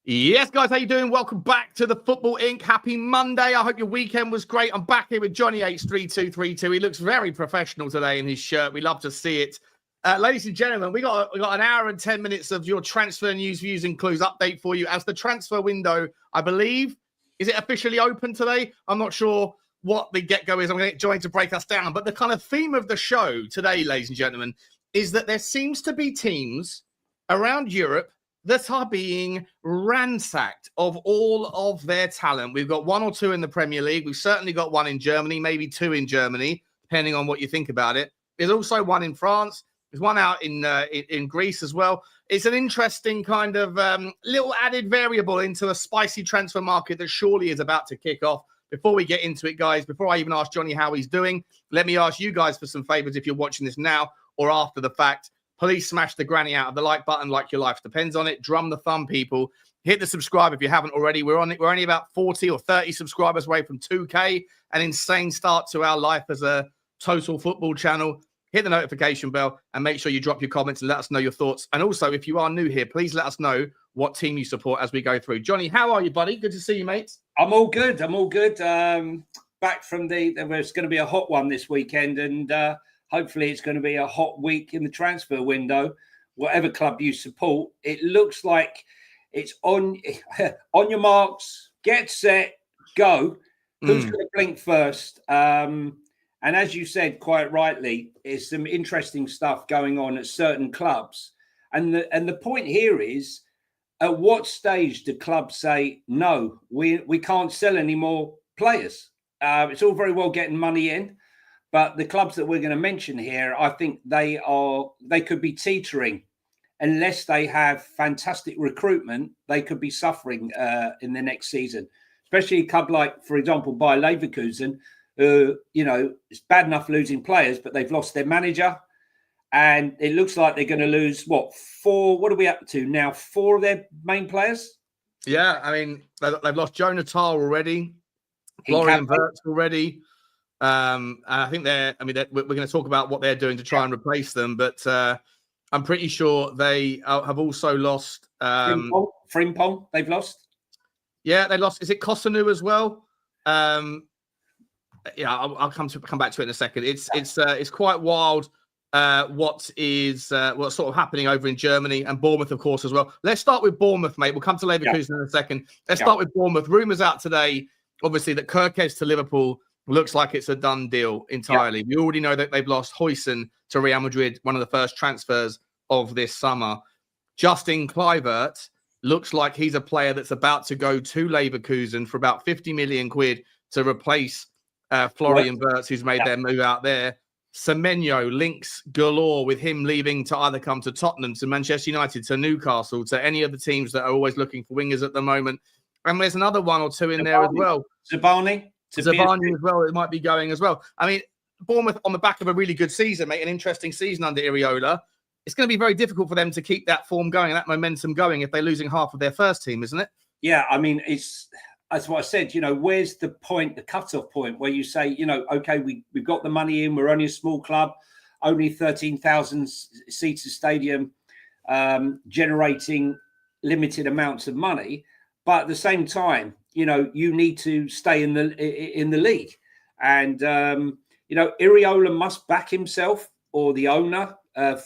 Yes, guys, how you doing? Welcome back to the Football Inc. Happy Monday. I hope your weekend was great. I'm back here with Jonny H3232. He looks very professional today in his shirt. We love to see it. Ladies and gentlemen, we got an hour and 10 minutes of your transfer news, views, and clues update for you as the transfer window, I believe, is it officially open today? I'm not sure what the get-go is. I'm going to get Jonny to break us down. But the kind of theme of the show today, ladies and gentlemen, is that there seems to be teams around Europe that are being ransacked of all of their talent. We've got one or two in the Premier League. We've certainly got one in Germany, maybe two in Germany, depending on what you think about it. There's also one in France. There's one out in Greece as well. It's an interesting kind of little added variable into a spicy transfer market that surely is about to kick off. Before we get into it, guys, before I even ask Jonny how he's doing, let me ask you guys for some favors if you're watching this now or after the fact. Please smash the granny out of the like button like your life depends on it. Drum the thumb, people. Hit the subscribe if you haven't already. We're on it. We're only about 40 or 30 subscribers away from 2K. An insane start to our life as a total football channel. Hit the notification bell and make sure you drop your comments and let us know your thoughts. And also, if you are new here, please let us know what team you support as we go through. Jonny, how are you, buddy? Good to see you, mate. I'm all good. Back from there's going to be a hot one this weekend, and hopefully it's going to be a hot week in the transfer window. Whatever club you support, it looks like it's on your marks, get set, go. Who's going to blink first? And as you said quite rightly, there's some interesting stuff going on at certain clubs. And the point here is, at what stage do clubs say, no, we can't sell any more players? It's all very well getting money in, but the clubs that we're going to mention here, I think they could be teetering. Unless they have fantastic recruitment, they could be suffering in the next season. Especially a club like, for example, Bayer Leverkusen, it's bad enough losing players, but they've lost their manager. And it looks like they're going to lose, four? What are we up to now? 4 of their main players? Yeah, I mean, they've lost Joe Natal already, Florian Wirtz already. And I think we're going to talk about what they're doing to try and replace them. But I'm pretty sure they have also lost. Frimpong, they've lost. Yeah, they lost. Is it Cotonou as well? Yeah, I'll come back to it in a second. It's quite wild. What's sort of happening over in Germany and Bournemouth, of course, as well. Let's start with Bournemouth, mate. We'll come to Leverkusen in a second. Let's start with Bournemouth. Rumours out today, obviously, that Kirkes to Liverpool looks like it's a done deal entirely. We already know that they've lost Huijsen to Real Madrid, one of the first transfers of this summer. Justin Kluivert looks like he's a player that's about to go to Leverkusen for about 50 million quid to replace Florian Wirtz, who's made their move out there. Semenyo, links galore with him leaving to either come to Tottenham, to Manchester United, to Newcastle, to any of the teams that are always looking for wingers at the moment. And there's another one or two in there as well. Zabani as well. It might be going as well. I mean, Bournemouth on the back of a really good season, mate, an interesting season under Iriola. It's going to be very difficult for them to keep that form going and that momentum going if they're losing half of their first team, isn't it? Yeah, I mean, that's what I said, where's the point, the cutoff point where you say, okay, we've got the money in, we're only a small club, only 13,000 seats a stadium, generating limited amounts of money. But at the same time, you need to stay in the league. And, Iriola must back himself, or the owner,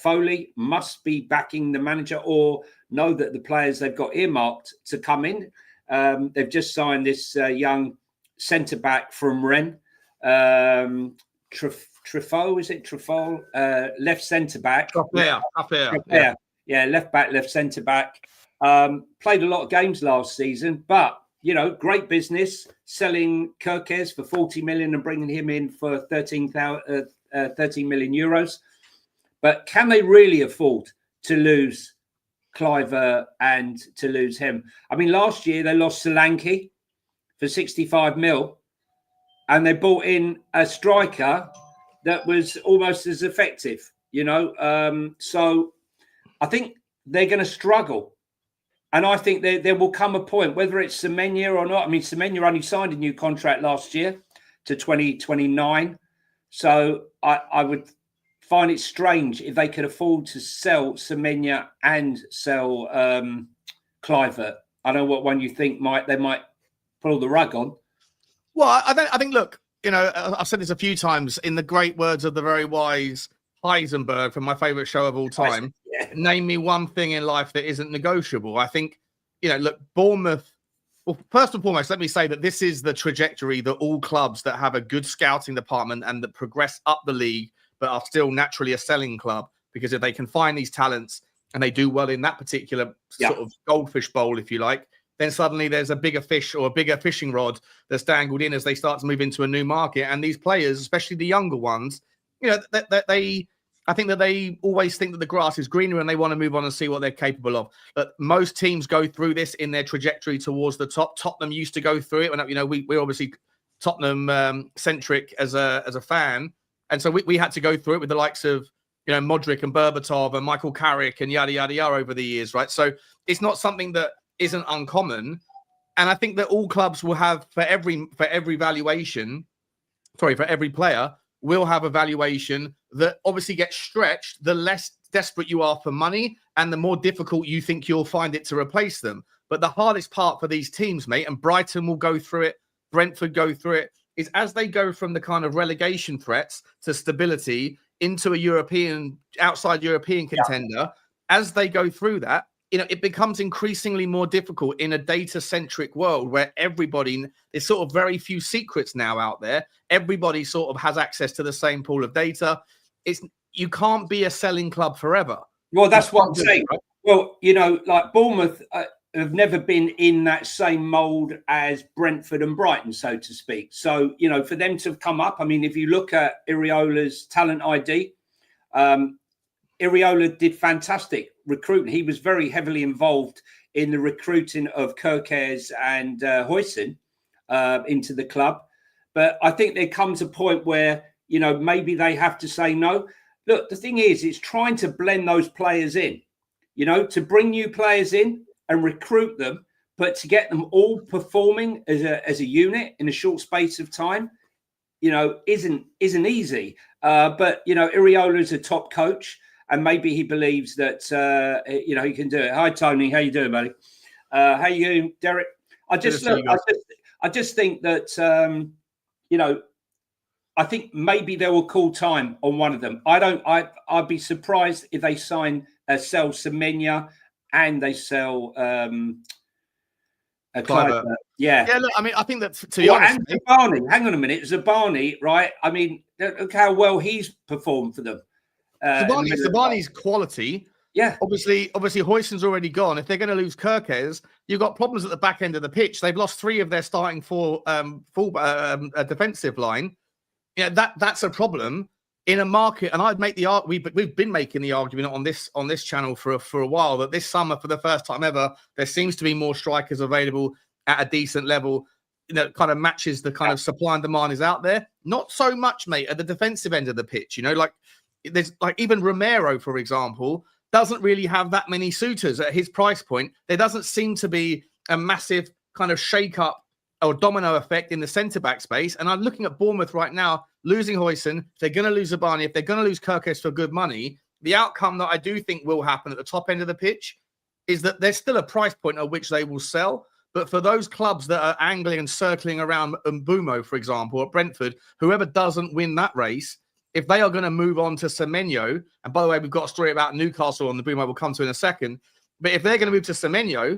Foley, must be backing the manager, or know that the players they've got earmarked to come in. They've just signed this young centre-back from Rennes. Truffaut, is it Truffaut? Left centre-back. Yeah, left-back, left centre-back. Played a lot of games last season, but, great business, selling Kirkes for 40 million and bringing him in for 13 million euros. But can they really afford to lose Kluivert and to lose him? I mean, last year they lost Solanke for 65 mil and they brought in a striker that was almost as effective, So I think they're going to struggle. And I think there will come a point, whether it's Semenyo or not. I mean, Semenyo only signed a new contract last year to 2029. So I would find it strange if they could afford to sell Semenyo and sell Kluivert. I don't know what one you think they might pull the rug on. Well, I think, look, I've said this a few times, in the great words of the very wise Heisenberg from my favorite show of all time, name me one thing in life that isn't negotiable. I think, look, Bournemouth, well, first and foremost, let me say that this is the trajectory that all clubs that have a good scouting department and that progress up the league, but are still naturally a selling club, because if they can find these talents and they do well in that particular sort of goldfish bowl, if you like, then suddenly there's a bigger fish or a bigger fishing rod that's dangled in as they start to move into a new market. And these players, especially the younger ones, I think that they always think that the grass is greener and they want to move on and see what they're capable of. But most teams go through this in their trajectory towards the top. Tottenham used to go through it. When, we're obviously Tottenham centric as a fan. And so we had to go through it with the likes of, Modric and Berbatov and Michael Carrick and yada, yada, yada over the years, right? So it's not something that isn't uncommon. And I think that all clubs will have, for every player, will have a valuation that obviously gets stretched the less desperate you are for money and the more difficult you think you'll find it to replace them. But the hardest part for these teams, mate, and Brighton will go through it, Brentford go through it, is as they go from the kind of relegation threats to stability into a outside European contender, as they go through that, it becomes increasingly more difficult in a data-centric world where there's sort of very few secrets now out there. Everybody sort of has access to the same pool of data. You can't be a selling club forever. Well, that's what I'm saying. Right? Well, like Bournemouth have never been in that same mould as Brentford and Brighton, so to speak. So, for them to have come up, if you look at Iriola's talent ID, Iriola did fantastic recruitment. He was very heavily involved in the recruiting of Kerkez and Huijsen into the club. But I think there comes a point where, maybe they have to say no. Look, the thing is, it's trying to blend those players in, to bring new players in and recruit them, but to get them all performing as a unit in a short space of time, isn't easy. But, Iriola is a top coach. And maybe he believes that, he can do it. Hi, Tony. How you doing, buddy? How you doing, Derek? I just think that, I think maybe there will call time on one of them. I'd be surprised if they sell Semenya and they sell Clive. Yeah, look, I think that, to be honest... And Zabani. Hang on a minute. Zabani, right? Look how well he's performed for them. Zabani's quality. Yeah. Obviously, Huijsen's already gone. If they're going to lose Kerkez, you've got problems at the back end of the pitch. They've lost 3 of their starting 4 defensive line. That's a problem in a market. And I'd make the argument. We've been making the argument on this channel for a while that this summer, for the first time ever, there seems to be more strikers available at a decent level. Kind of matches the kind of supply and demand is out there. Not so much, mate, at the defensive end of the pitch. There's even Romero, for example, doesn't really have that many suitors at his price point. There doesn't seem to be a massive kind of shake-up or domino effect in the centre-back space. And I'm looking at Bournemouth right now, losing Huijsen. If they're going to lose Zabani, if they're going to lose Kerkez for good money, the outcome that I do think will happen at the top end of the pitch is that there's still a price point at which they will sell. But for those clubs that are angling and circling around Mbeumo, for example, at Brentford, whoever doesn't win that race, if they are going to move on to Semenyo, and by the way, we've got a story about Newcastle on the Mbeumo we'll come to in a second, but if they're going to move to Semenyo,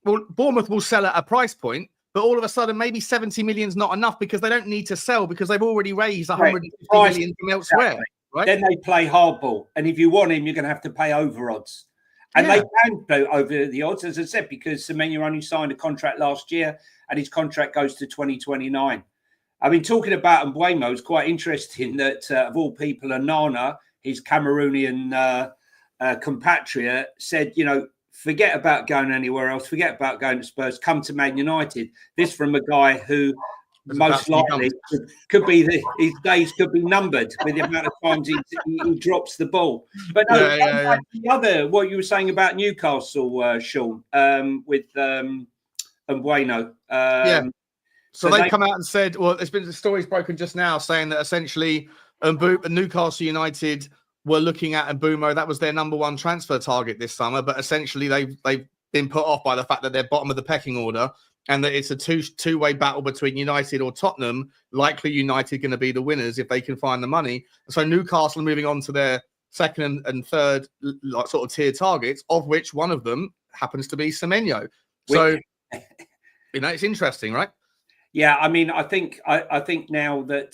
well, Bournemouth will sell at a price point, but all of a sudden maybe 70 million is not enough because they don't need to sell because they've already raised 150 million from elsewhere. Exactly. Right? Then they play hardball. And if you want him, you're going to have to pay over odds. And they can go over the odds, as I said, because Semenyo only signed a contract last year and his contract goes to 2029. Talking about Mbeumo, it's quite interesting that of all people, Onana, his Cameroonian compatriot, said, forget about going anywhere else, forget about going to Spurs, come to Man United. This from a guy who most likely could be his days could be numbered with the amount of times he drops the ball. But no, the other, what you were saying about Newcastle, Sean, with Mbeumo. So they come out and said, well, there's been the stories broken just now saying that essentially Newcastle United were looking at Mbeumo. That was their number 1 transfer target this summer. But essentially they've been put off by the fact that they're bottom of the pecking order and that it's a two-way battle between United or Tottenham. Likely United going to be the winners if they can find the money. So Newcastle are moving on to their second and third sort of tier targets, of which one of them happens to be Semenyo. So, it's interesting, right? Yeah, I mean, I think now that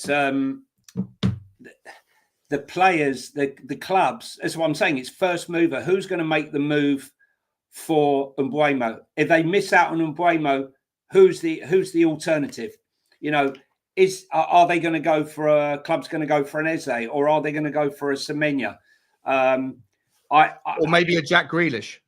the players, the clubs, that's what I'm saying. It's first mover. Who's going to make the move for Mbeumo? If they miss out on Mbeumo, who's the alternative? Are they going to go for a club's going to go for an Eze, or are they going to go for a Semenya? Or maybe a Jack Grealish.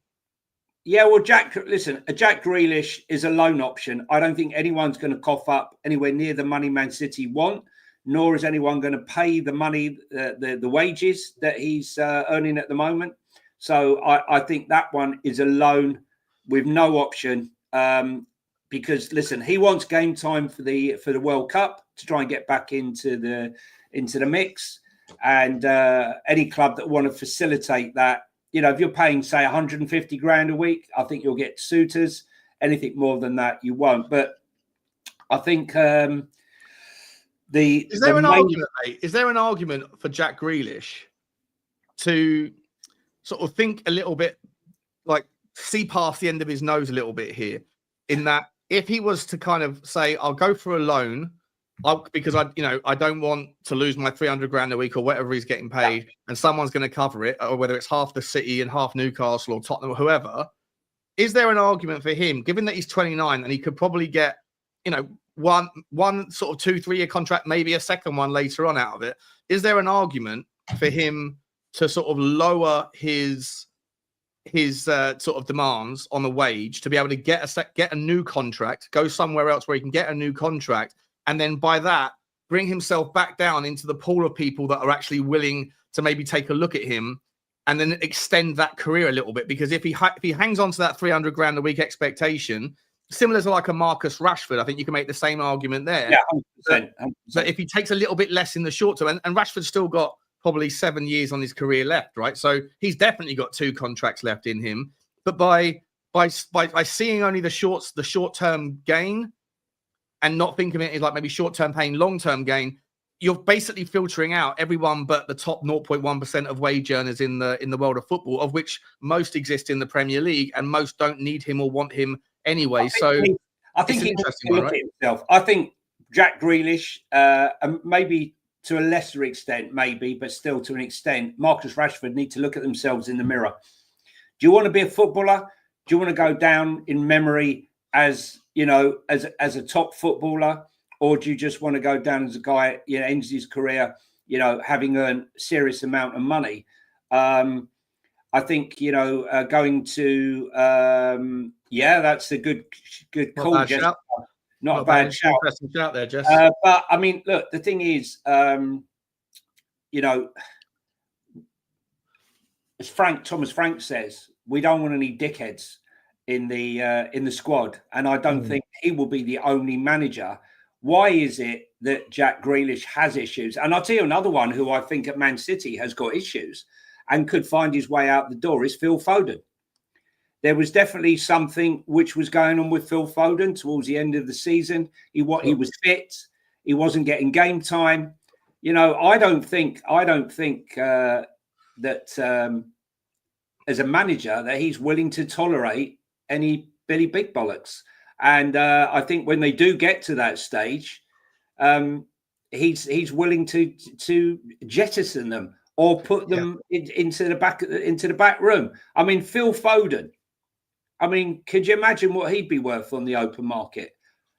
Yeah, well, a Jack Grealish is a loan option. I don't think anyone's going to cough up anywhere near the money Man City want, nor is anyone going to pay the money, the wages that he's earning at the moment. So I think that one is a loan with no option. Because listen, he wants game time for the World Cup to try and get back into the mix, and any club that want to facilitate that. If you're paying, say, 150 grand a week, I think you'll get suitors. Anything more than that, you won't. But I think is there an argument for Jack Grealish to sort of think a little bit, like see past the end of his nose a little bit here, in that if he was to kind of say, I'll go for a loan, because I don't want to lose my 300 grand a week or whatever he's getting paid, and someone's going to cover it, or whether it's half the City and half Newcastle or Tottenham or whoever. Is there an argument for him, given that he's 29 and he could probably get, one sort of 2-3 year contract, maybe a second one later on out of it? Is there an argument for him to sort of lower his sort of demands on the wage to be able to get a new contract, go somewhere else where he can get a new contract, and then by that bring himself back down into the pool of people that are actually willing to maybe take a look at him, and then extend that career a little bit? Because if he hangs on to that 300 grand a week expectation, similar to like a Marcus Rashford, I think you can make the same argument there. Yeah, 100%. But if he takes a little bit less in the short term, and Rashford's still got probably 7 years on his career left, right? So he's definitely got 2 contracts left in him. But by seeing only the short-term gain and not thinking of it as like maybe short-term pain, long-term gain, you're basically filtering out everyone but the top 0.1% of wage earners in the world of football, of which most exist in the Premier League, and most don't need him or want him anyway. I think he needs to look at himself. I think Jack Grealish, maybe to a lesser extent, maybe, but still to an extent, Marcus Rashford need to look at themselves in the mirror. Do you want to be a footballer? Do you want to go down in memory as a top footballer, or do you just want to go down as a guy, ends his career, having earned a serious amount of money? I think, going to, that's a good call, Jess. Not a bad shout. Interesting shout there, Jess. But I mean, look, the thing is, as Thomas Frank says, we don't want any dickheads in the squad, and I don't think he will be the only manager. Why is it that Jack Grealish has issues? And I'll tell you another one who I think at Man City has got issues and could find his way out the door is Phil Foden. There was definitely something which was going on with Phil Foden towards the end of the season. He was fit. He wasn't getting game time. I don't think that as a manager that he's willing to tolerate any Billy Big Bollocks. And I think when they do get to that stage, he's willing to jettison them or put them into the back room. I mean, Phil Foden. I mean, could you imagine what he'd be worth on the open market?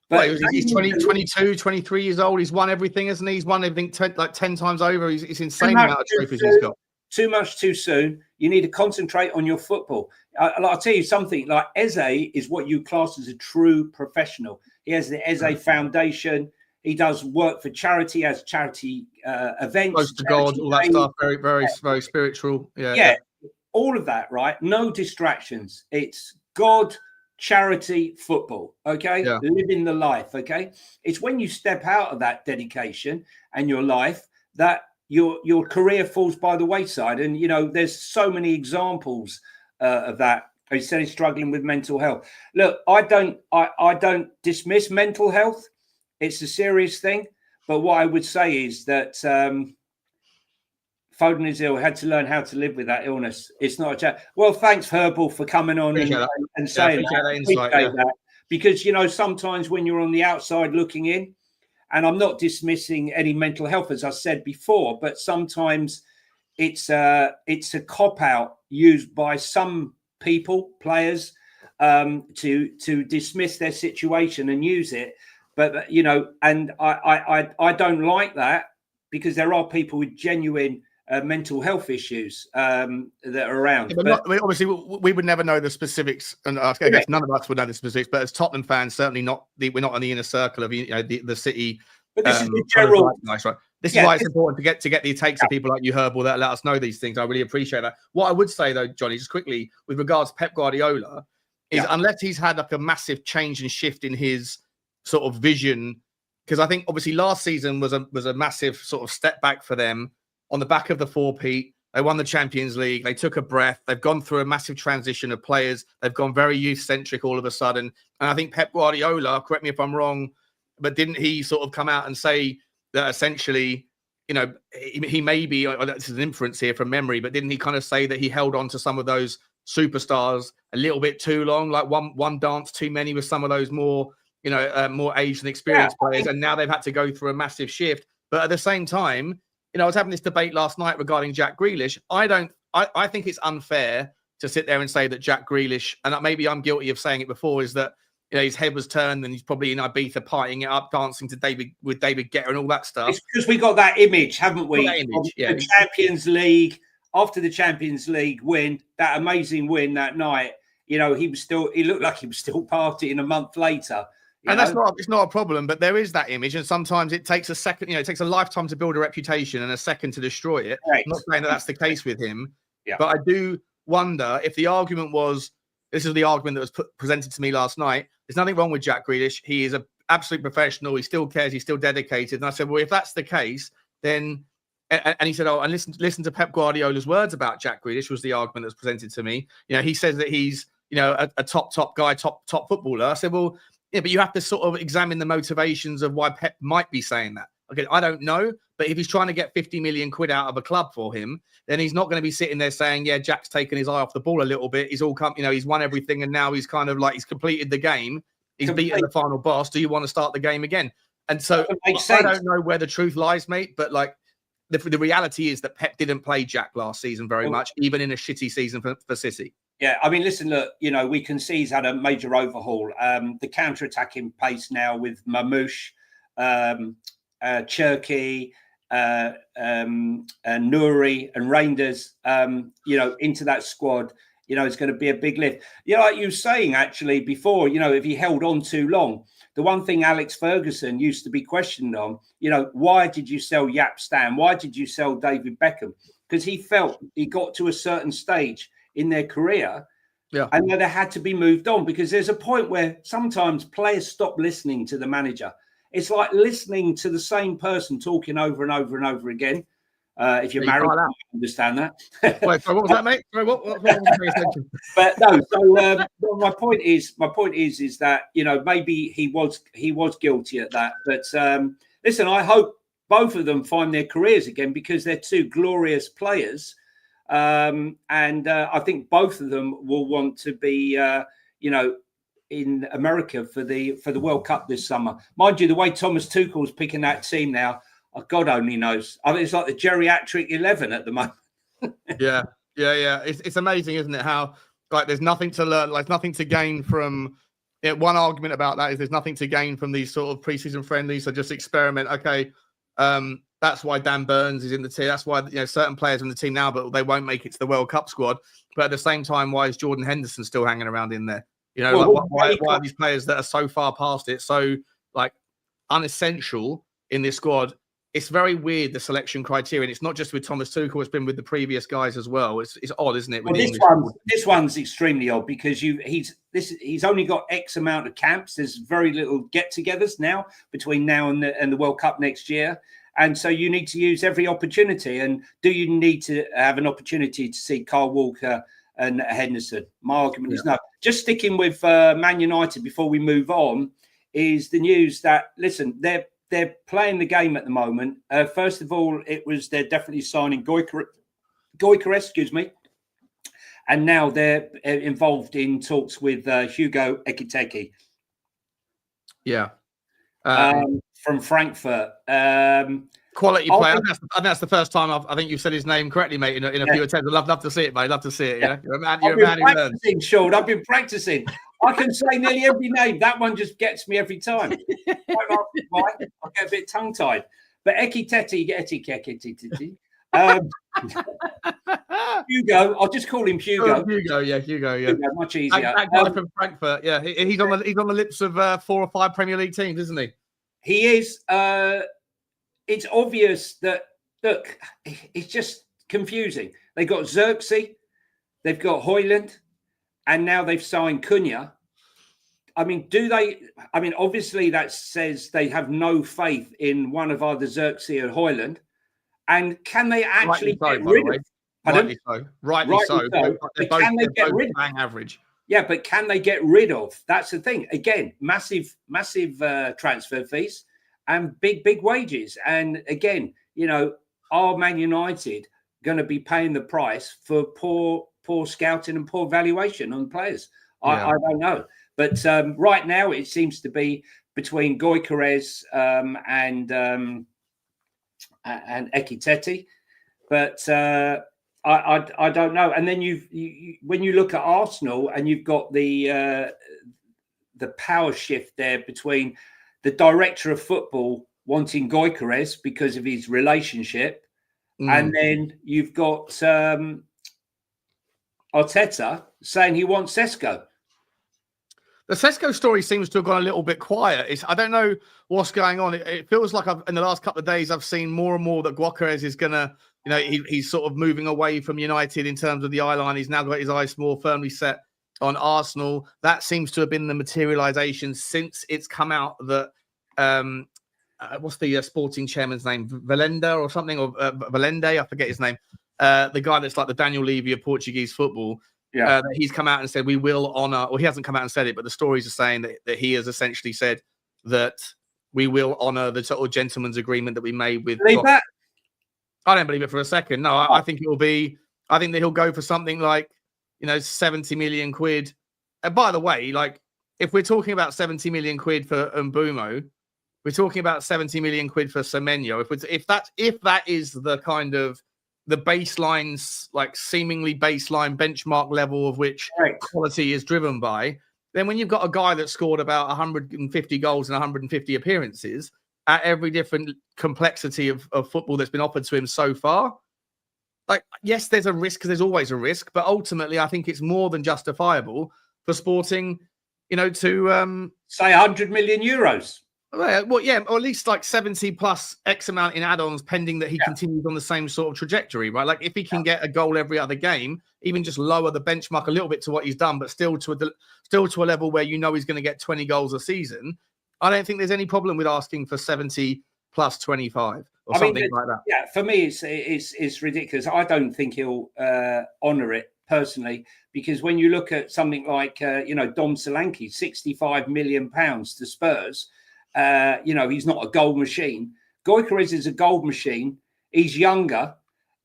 But he's 22, 23 years old. He's won everything, hasn't he? He's won everything 10 times over. He's insane amount of trophies he's got. Too much too soon. You need to concentrate on your football. I'll tell you something. Like Eze is what you class as a true professional. He has the Eze Foundation. He does work for charity, has charity events. Close to God, all that stuff. Very, very, very spiritual. Yeah. All of that, right? No distractions. It's God, charity, football. Okay, living the life. Okay, it's when you step out of that dedication and your life that your career falls by the wayside. And there's so many examples of that He said he's struggling with mental health. Look, I don't dismiss mental health. It's a serious thing. But what I would say is that Foden is ill, had to learn how to live with that illness. It's not a chat. Well, thanks, Herbal, for coming on and saying that. Because, sometimes when you're on the outside looking in, and I'm not dismissing any mental health, as I said before, but sometimes it's a cop-out used by some people, players, to dismiss their situation and use it. But, and I don't like that, because there are people with genuine mental health issues that are around. Obviously, we would never know the specifics, and I guess none of us would know the specifics. But as Tottenham fans, certainly we're not in the inner circle of the City. But this is the general. Nice, right? This is why it's important to get the takes of people like you, Herbal, that let us know these things. I really appreciate that. What I would say though, Johnny, just quickly with regards to Pep Guardiola, is unless he's had like a massive change and shift in his sort of vision, because I think obviously last season was a massive sort of step back for them. On the back of the four-peat, they won the Champions League. They took a breath. They've gone through a massive transition of players. They've gone very youth-centric all of a sudden. And I think Pep Guardiola, correct me if I'm wrong, but didn't he sort of come out and say that essentially, he may be, this is an inference here from memory, but didn't he kind of say that he held on to some of those superstars a little bit too long, like one dance too many with some of those more aged and experienced players, and now they've had to go through a massive shift. But at the same time, I was having this debate last night regarding Jack Grealish. I think it's unfair to sit there and say that Jack Grealish, and maybe I'm guilty of saying it before, is that his head was turned and he's probably in Ibiza partying it up, dancing to David Guetta and all that stuff. It's because we got that image, haven't we? The Champions League, after the Champions League win, that amazing win that night. He looked like he was still partying a month later. And it's not a problem, but there is that image, and sometimes it takes a second. It takes a lifetime to build a reputation and a second to destroy it. Right. I'm not saying that that's the case with him, but I do wonder if the argument was, this is the argument that was presented to me last night. There's nothing wrong with Jack Grealish. He is an absolute professional. He still cares. He's still dedicated. And I said, well, if that's the case, then, and he said, and listen to Pep Guardiola's words about Jack Grealish was the argument that was presented to me. He says that he's a top guy, top footballer. I said, well. Yeah, but you have to sort of examine the motivations of why Pep might be saying that. Okay, I don't know, but if he's trying to get 50 million quid out of a club for him, then he's not going to be sitting there saying, yeah, Jack's taken his eye off the ball a little bit. He's all come, he's won everything, and now he's kind of like, he's completed the game. He's beaten the final boss. Do you want to start the game again? And so I don't know where the truth lies, mate, but like the reality is that Pep didn't play Jack last season very much, even in a shitty season for City. Yeah, I mean, listen, look, we can see he's had a major overhaul. The counter-attacking pace now with Mamouche, Cherki, Nouri and Reinders, into that squad, it's going to be a big lift. Like you were saying, actually, before, if he held on too long, the one thing Alex Ferguson used to be questioned on, why did you sell Jaap Stam? Why did you sell David Beckham? Because he felt he got to a certain stage in their career, and that they had to be moved on, because there's a point where sometimes players stop listening to the manager. It's like listening to the same person talking over and over and over again. If you're married, you understand that. Wait, what was that, mate? Sorry, what was But no. So my point is that maybe he was guilty at that. But listen, I hope both of them find their careers again, because they're two glorious players. And I think both of them will want to be, in America for the World Cup this summer. Mind you, the way Thomas Tuchel's picking that team now, God only knows. I mean, it's like the geriatric 11 at the moment. Yeah. It's amazing, isn't it? How there's nothing to learn, nothing to gain from. One argument about that is there's nothing to gain from these sort of preseason friendlies. So just experiment. Okay. That's why Dan Burns is in the team. That's why certain players are in the team now, but they won't make it to the World Cup squad. But at the same time, why is Jordan Henderson still hanging around in there? Why are these players that are so far past it, so unessential in this squad? It's very weird, the selection criteria. And it's not just with Thomas Tuchel; it's been with the previous guys as well. It's odd, isn't it? Well, this one's extremely odd, because he's only got X amount of camps. There's very little get-togethers now between now and the World Cup next year. And so you need to use every opportunity. And do you need to have an opportunity to see Kyle Walker and Henderson. My argument is no. Just sticking with Man United before we move on is the news that, listen, they're playing the game at the moment. First of all, they're definitely signing Goalkeeper, excuse me. And now they're involved in talks with Hugo Ekitike. Yeah. From Frankfurt. Quality player. I think that's the first time I think you've said his name correctly, mate, in a few attempts. I'd love to see it, mate. Love to see it. Yeah. You're a man who learns. Sean, I've been practicing. I can say nearly every name. That one just gets me every time. Why? I get a bit tongue-tied. But Ekitike, Hugo, I'll just call him Hugo. Hugo, much easier. That guy from Frankfurt, yeah. He's on the lips of 4 or 5 Premier League teams, isn't he? He is. It's obvious that, look, it's just confusing. They got Xerxes, they've got Højlund, and now they've signed Cunha. I mean, obviously that says they have no faith in one of either Xerxes or Højlund. And can they actually get rid of? Rightly so. But can they get rid of? Average. Yeah, but can they get rid of? That's the thing. Again, massive transfer fees and big wages. And again, are Man United going to be paying the price for poor scouting and poor valuation on players? I don't know. But right now, it seems to be between Gyökeres and Ekitike. But I don't know. And then when you look at Arsenal and you've got the power shift there between the director of football wanting Gyökeres because of his relationship, and then you've got Arteta saying he wants Sesko. The Sesko story seems to have gone a little bit quiet. I don't know what's going on. It feels like in the last couple of days, I've seen more and more that Gyökeres is going to, he's sort of moving away from United in terms of the eye line. He's now got his eyes more firmly set on Arsenal. That seems to have been the materialization since it's come out that, what's the sporting chairman's name? Valenda or something, or Valende, I forget his name. The guy that's like the Daniel Levy of Portuguese football. Yeah, he's come out and said we will honour, or he hasn't come out and said it, but the stories are saying that he has essentially said that we will honour the sort of gentleman's agreement that we made with. Believe that? I don't believe it for a second. No, I think it will be. I think that he'll go for something like 70 million quid. And by the way, like if we're talking about 70 million quid for Mbumo, we're talking about 70 million quid for Semenyo. If that is the kind of the baselines, like seemingly baseline benchmark level of which quality is driven by, then when you've got a guy that scored about 150 goals and 150 appearances at every different complexity of football that's been offered to him so far, like, yes, there's a risk because there's always a risk, but ultimately I think it's more than justifiable for Sporting, to say 100 million euros. Well, yeah, or at least like 70 plus X amount in add-ons, pending that he continues on the same sort of trajectory, right? Like if he can get a goal every other game, even just lower the benchmark a little bit to what he's done, but still to a level where he's going to get 20 goals a season, I don't think there's any problem with asking for 70 plus 25 or something like that. Yeah, for me, it's ridiculous. I don't think he'll honour it personally, because when you look at something like Dom Solanke, 65 million pounds to Spurs. He's not a goal machine. Gyökeres is a goal machine. He's younger.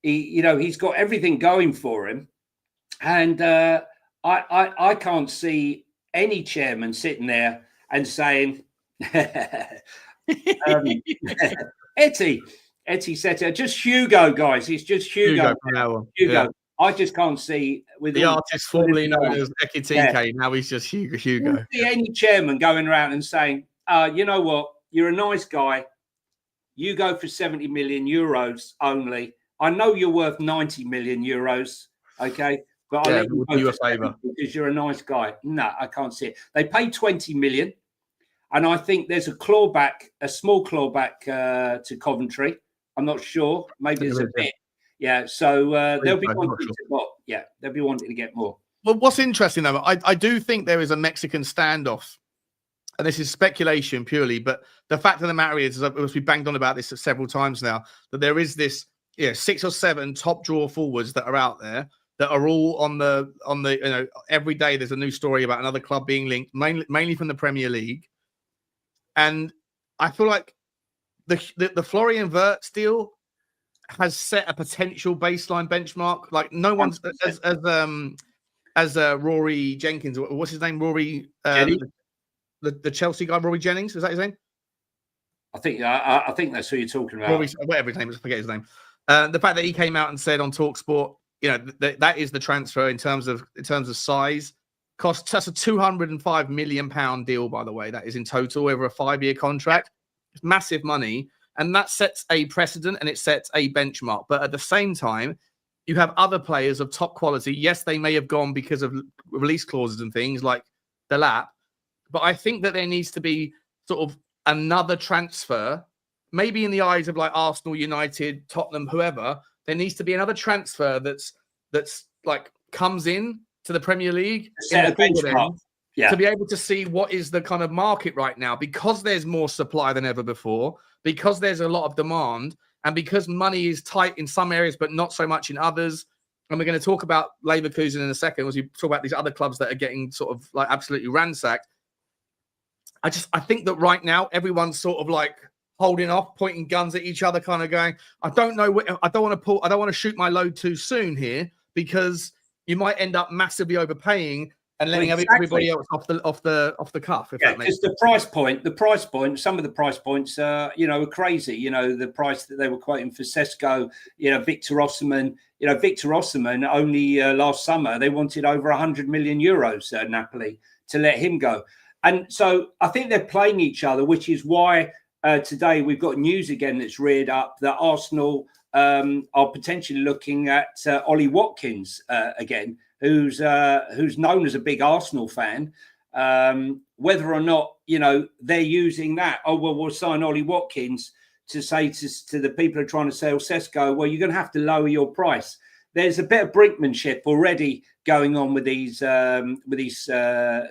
He's got everything going for him. And I can't see any chairman sitting there and saying, Eti said, just Hugo, guys. It's just Hugo. Hugo. Yeah. I just can't see with the artist formerly known as Ekitike. Now he's just Hugo. I don't see any chairman going around and saying, you know what? You're a nice guy. You go for 70 million euros only. I know you're worth 90 million euros, okay? But I'll let you do a favour because you're a nice guy. No, I can't see it. They paid 20 million, and I think there's a small clawback to Coventry. I'm not sure. Maybe it's a bit. Yeah, so they'll be wanting they'll be wanting to get more. Well, what's interesting though, I do think there is a Mexican standoff. And this is speculation purely, but the fact of the matter is, as we banged on about this several times now, that there is this 6 or 7 top draw forwards that are out there that are all on the every day there's a new story about another club being linked, mainly from the Premier League. And I feel like the Florian Wirtz deal has set a potential baseline benchmark. Like no one's as Rory Jenkins, what's his name? Rory the Chelsea guy, Rory Jennings, is that his name? I think that's who you're talking about. Rory, whatever his name is, I forget his name. The fact that he came out and said on TalkSport, that is the transfer in terms of size. That's a £205 million deal, by the way. That is in total over a 5-year contract. It's massive money, and that sets a precedent and it sets a benchmark. But at the same time, you have other players of top quality. Yes, they may have gone because of release clauses and things like Delap, but I think that there needs to be sort of another transfer, maybe in the eyes of like Arsenal, United, Tottenham, whoever. There needs to be another transfer that's like comes in to the Premier League to be able to see what is the kind of market right now, because there's more supply than ever before, because there's a lot of demand, and because money is tight in some areas but not so much in others. And we're going to talk about Leverkusen in a second as we talk about these other clubs that are getting sort of like absolutely ransacked. I think that right now everyone's sort of like holding off, pointing guns at each other, kind of going, I don't want to shoot my load too soon here, because you might end up massively overpaying and letting everybody else off the cuff. That makes sense. The price point, some of the price points are crazy. The price that they were quoting for Sesko, Victor Osimhen only last summer they wanted over 100 million euros Napoli to let him go. And so I think they're playing each other, which is why today we've got news again that's reared up that Arsenal are potentially looking at Ollie Watkins again, who's known as a big Arsenal fan. Whether or not they're using that, we'll sign Ollie Watkins to say to the people who are trying to sell Sesko, well, you're going to have to lower your price. There's a bit of brinkmanship already going on with these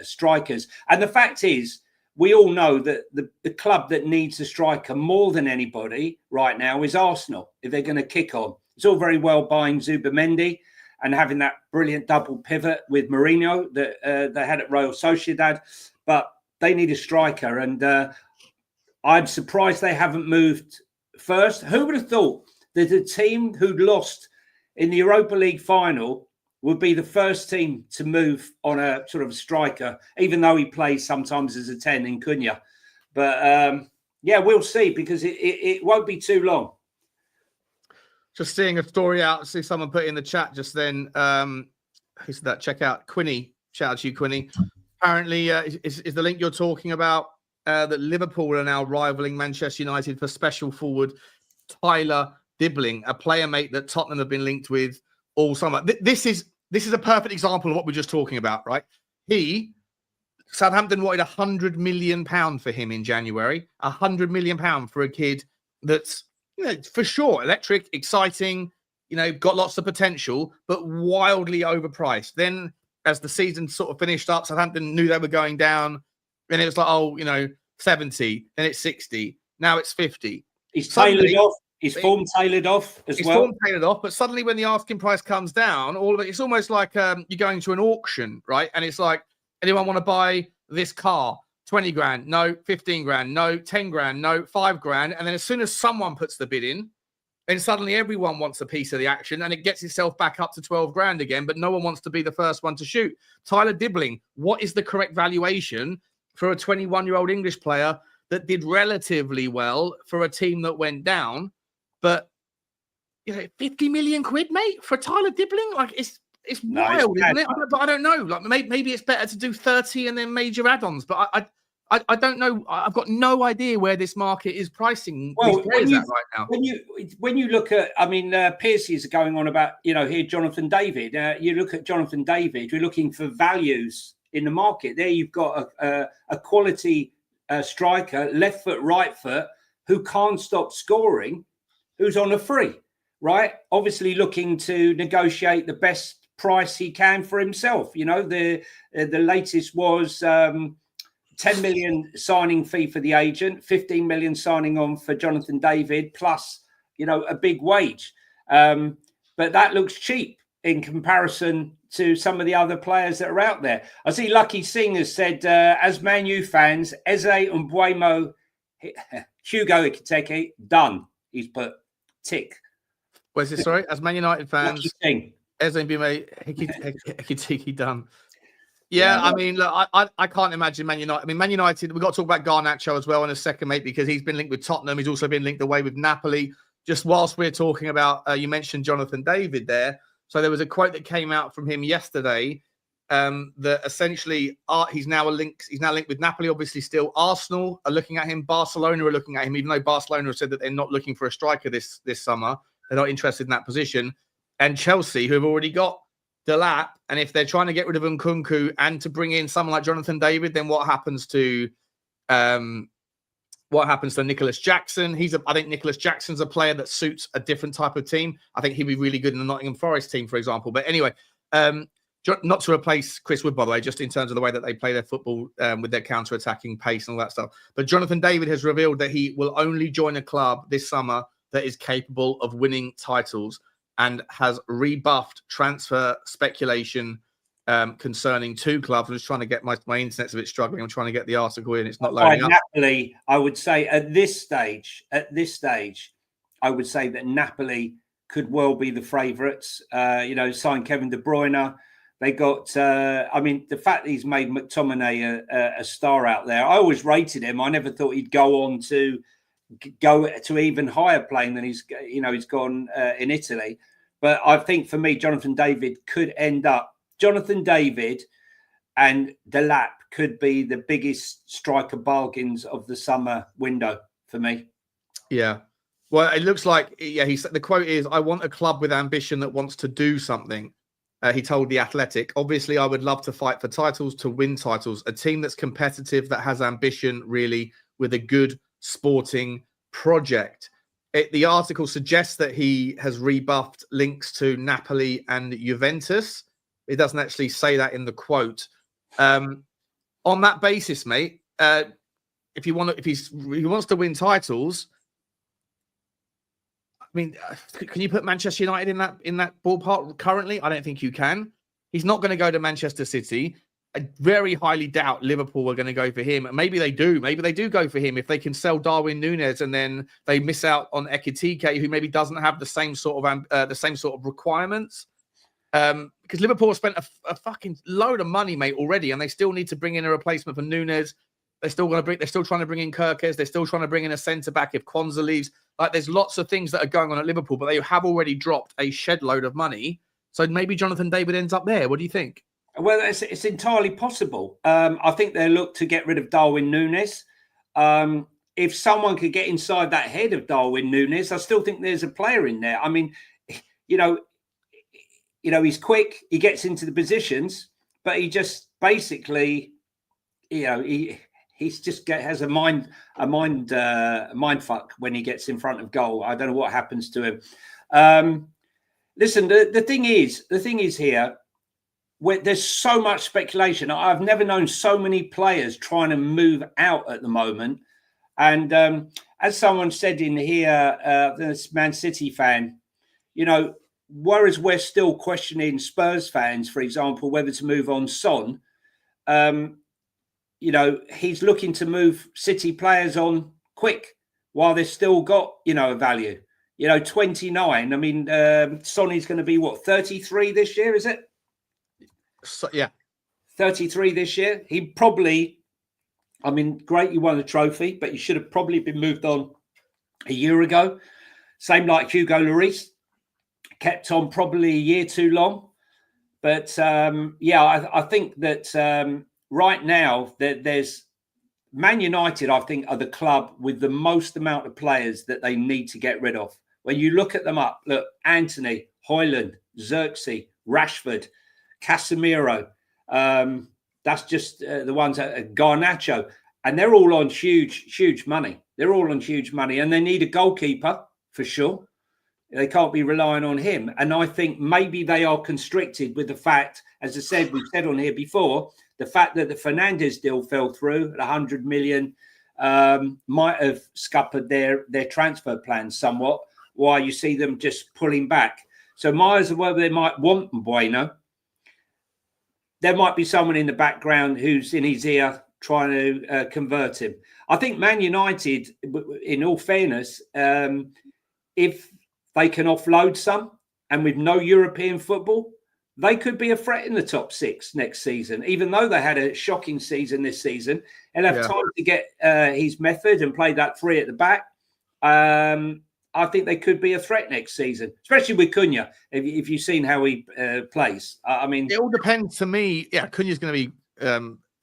strikers. And the fact is, we all know that the club that needs a striker more than anybody right now is Arsenal, if they're going to kick on. It's all very well buying Zubimendi and having that brilliant double pivot with Mourinho that they had at Real Sociedad, but they need a striker. And I'm surprised they haven't moved first. Who would have thought that a team who'd lost in the Europa League final would be the first team to move on a sort of striker, even though he plays sometimes as a 10 in Cunha. But we'll see, because it won't be too long. Just seeing a story out, see someone put in the chat just then. Who said that? Check out Quinny. Shout out to you, Quinny. Apparently, is the link you're talking about that Liverpool are now rivaling Manchester United for special forward Tyler Dibbling, a player mate that Tottenham have been linked with all summer. This is a perfect example of what we're just talking about, right? Southampton wanted £100 million for him in January. £100 million for a kid that's, for sure, electric, exciting, got lots of potential, but wildly overpriced. Then, as the season sort of finished up, Southampton knew they were going down, and it was like, 70, then it's 60, now it's 50. He's tailored off. His form tailored off as well. His form tailored off, but suddenly when the asking price comes down, all of it, it's almost like you're going to an auction, right? And it's like, anyone want to buy this car? 20 grand, no. 15 grand, no. 10 grand, no. 5 grand. And then as soon as someone puts the bid in, and suddenly everyone wants a piece of the action, and it gets itself back up to 12 grand again, but no one wants to be the first one to shoot. Tyler Dibbling, what is the correct valuation for a 21-year-old English player that did relatively well for a team that went down? But 50 million quid, mate, for Tyler Dibbling, like it's wild, isn't it? I don't know. Like maybe it's better to do 30 and then major add-ons. But I don't know. I've got no idea where this market is pricing these players at right now. When you look at, Piercy is going on about here Jonathan David. You look at Jonathan David. You're looking for values in the market. There you've got a quality striker, left foot, right foot, who can't stop scoring, who's on a free, right? Obviously looking to negotiate the best price he can for himself. The latest was 10 million signing fee for the agent, 15 million signing on for Jonathan David, plus, a big wage. But that looks cheap in comparison to some of the other players that are out there. I see Lucky Singh has said, as Man U fans, Eze and Buemo, Hugo Ekitike, done. He's put tick. Where's this? Sorry, as Man United fans, Lucky Singh. Eze and Buemo, Ekitike done. Yeah, I mean, look, I can't imagine Man United. I mean, Man United, we've got to talk about Garnacho as well in a second, mate, because he's been linked with Tottenham. He's also been linked away with Napoli. Just whilst we're talking about, you mentioned Jonathan David there. So there was a quote that came out from him yesterday that essentially he's now linked with Napoli, obviously still. Arsenal are looking at him. Barcelona are looking at him, even though Barcelona have said that they're not looking for a striker this summer. They're not interested in that position. And Chelsea, who have already got Delap, and if they're trying to get rid of Nkunku and to bring in someone like Jonathan David, then what happens to Nicholas Jackson? I think Nicholas Jackson's a player that suits a different type of team. I think he'd be really good in the Nottingham Forest team, for example. But anyway, not to replace Chris Wood, by the way, just in terms of the way that they play their football with their counter-attacking pace and all that stuff. But Jonathan David has revealed that he will only join a club this summer that is capable of winning titles, and has rebuffed transfer speculation concerning two clubs. I'm just trying to get my internet's a bit struggling. I'm trying to get the article in. It's not loading up. Napoli, I would say at this stage, I would say that Napoli could well be the favourites. Signed Kevin De Bruyne. They got, the fact that he's made McTominay a star out there. I always rated him. I never thought he'd go on to go to even higher plane than he's gone in Italy. But I think for me, Jonathan David and Delap could be the biggest striker bargains of the summer window for me. Yeah. Well, it looks like, the quote is, "I want a club with ambition that wants to do something." He told The Athletic, "Obviously, I would love to fight for titles, to win titles. A team that's competitive, that has ambition, really, with a good sporting project." The article suggests that he has rebuffed links to Napoli and Juventus. It doesn't actually say that in the quote. On that basis, mate, if he wants to win titles, I mean, can you put Manchester United in that ballpark currently? I don't think you can. He's not going to go to Manchester City. I very highly doubt Liverpool are going to go for him. Maybe they do. Maybe they do go for him if they can sell Darwin Núñez, and then they miss out on Ekitike, who maybe doesn't have the same sort of requirements. Because Liverpool have spent a fucking load of money, mate, already, and they still need to bring in a replacement for Núñez. They're still trying to bring in Kirkes. They're still trying to bring in a centre back if Kwanzaa leaves. Like, there's lots of things that are going on at Liverpool, but they have already dropped a shed load of money. So maybe Jonathan David ends up there. What do you think? Well, it's entirely possible. I think they look to get rid of Darwin Núñez. If someone could get inside that head of Darwin Núñez, I still think there's a player in there. I mean, he's quick. He gets into the positions, but he just basically, he's just has a mind fuck when he gets in front of goal. I don't know what happens to him. Listen, the thing is here, where there's so much speculation. I've never known so many players trying to move out at the moment. And as someone said in here, this Man City fan, whereas we're still questioning Spurs fans, for example, whether to move on Son, he's looking to move City players on quick while they've still got, a value. 29. I mean, Sonny's going to be, 33 this year, is it? So, yeah. 33 this year. He probably, great, you won the trophy, but you should have probably been moved on a year ago. Same like Hugo Lloris. Kept on probably a year too long. But, I think that right now there's Man United, I think, are the club with the most amount of players that they need to get rid of. When you look at them up, look, Anthony, Højlund, Xerxes, Rashford, Casemiro, that's just the ones that Garnacho, and they're all on huge money. They're all on huge money, and they need a goalkeeper for sure. They can't be relying on him. And I think maybe they are constricted with the fact, as I said, we've said on here before, the fact that the Fernandes deal fell through at 100 million might have scuppered their transfer plans somewhat, while you see them just pulling back. So Myers, whether they might want Bueno, there might be someone in the background who's in his ear trying to convert him. I think Man United, in all fairness, if they can offload some and with no European football, they could be a threat in the top 6 next season. Even though they had a shocking season this season, he'll have time to get his method and play that 3 at the back. I think they could be a threat next season, especially with Cunha. If you've seen how he plays, I mean, it all depends to me. Yeah, Cunha's going to be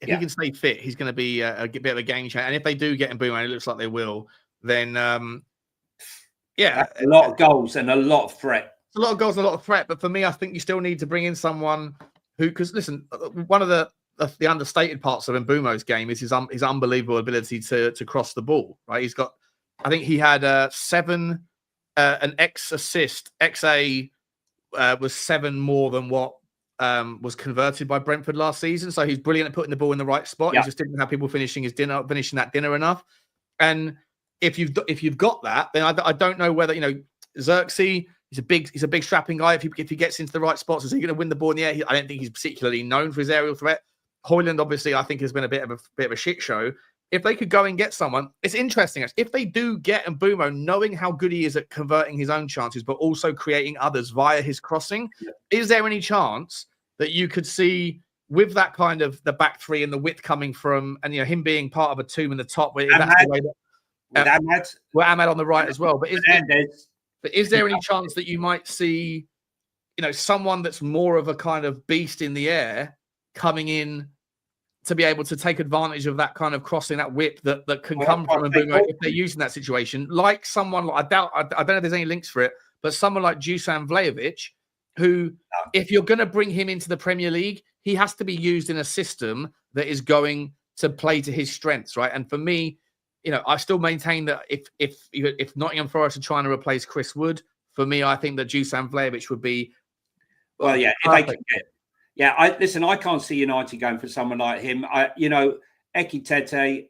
if he can stay fit, he's going to be a bit of a game changer. And if they do get him, and it looks like they will, then that's a lot of goals and a lot of threat. A lot of goals and a lot of threat. But for me, I think you still need to bring in someone who, because listen, one of the understated parts of Mbeumo's game is his unbelievable ability to cross the ball. Right, he's got, I think he had 7 an assist. XA was 7 more than what was converted by Brentford last season. So he's brilliant at putting the ball in the right spot. He just didn't have people finishing that dinner enough. And if you've got that, then I don't know whether, Xerxes, he's a big strapping guy. If he gets into the right spots, is he going to win the ball in the air? I don't think he's particularly known for his aerial threat. Højlund, obviously, I think has been a bit of a shit show. If they could go and get someone, it's interesting. If they do get Mbeumo, knowing how good he is at converting his own chances, but also creating others via his crossing, is there any chance that you could see with that kind of the back 3 and the width coming from, and him being part of a tomb in the top, where that's the way that Ahmad on the right as well. But is there any chance that you might see, someone that's more of a kind of beast in the air coming in to be able to take advantage of that kind of crossing, that whip that can come from Mbeumo if they're using that situation? Like someone like, I don't know if there's any links for it, but someone like Dusan Vlahovic, who, if you're going to bring him into the Premier League, he has to be used in a system that is going to play to his strengths, right? And for me, I still maintain that if Nottingham Forest are trying to replace Chris Wood, for me, I think that Dusan Vlahovic would be if they can get. Yeah, I can't see United going for someone like him. Ekitete,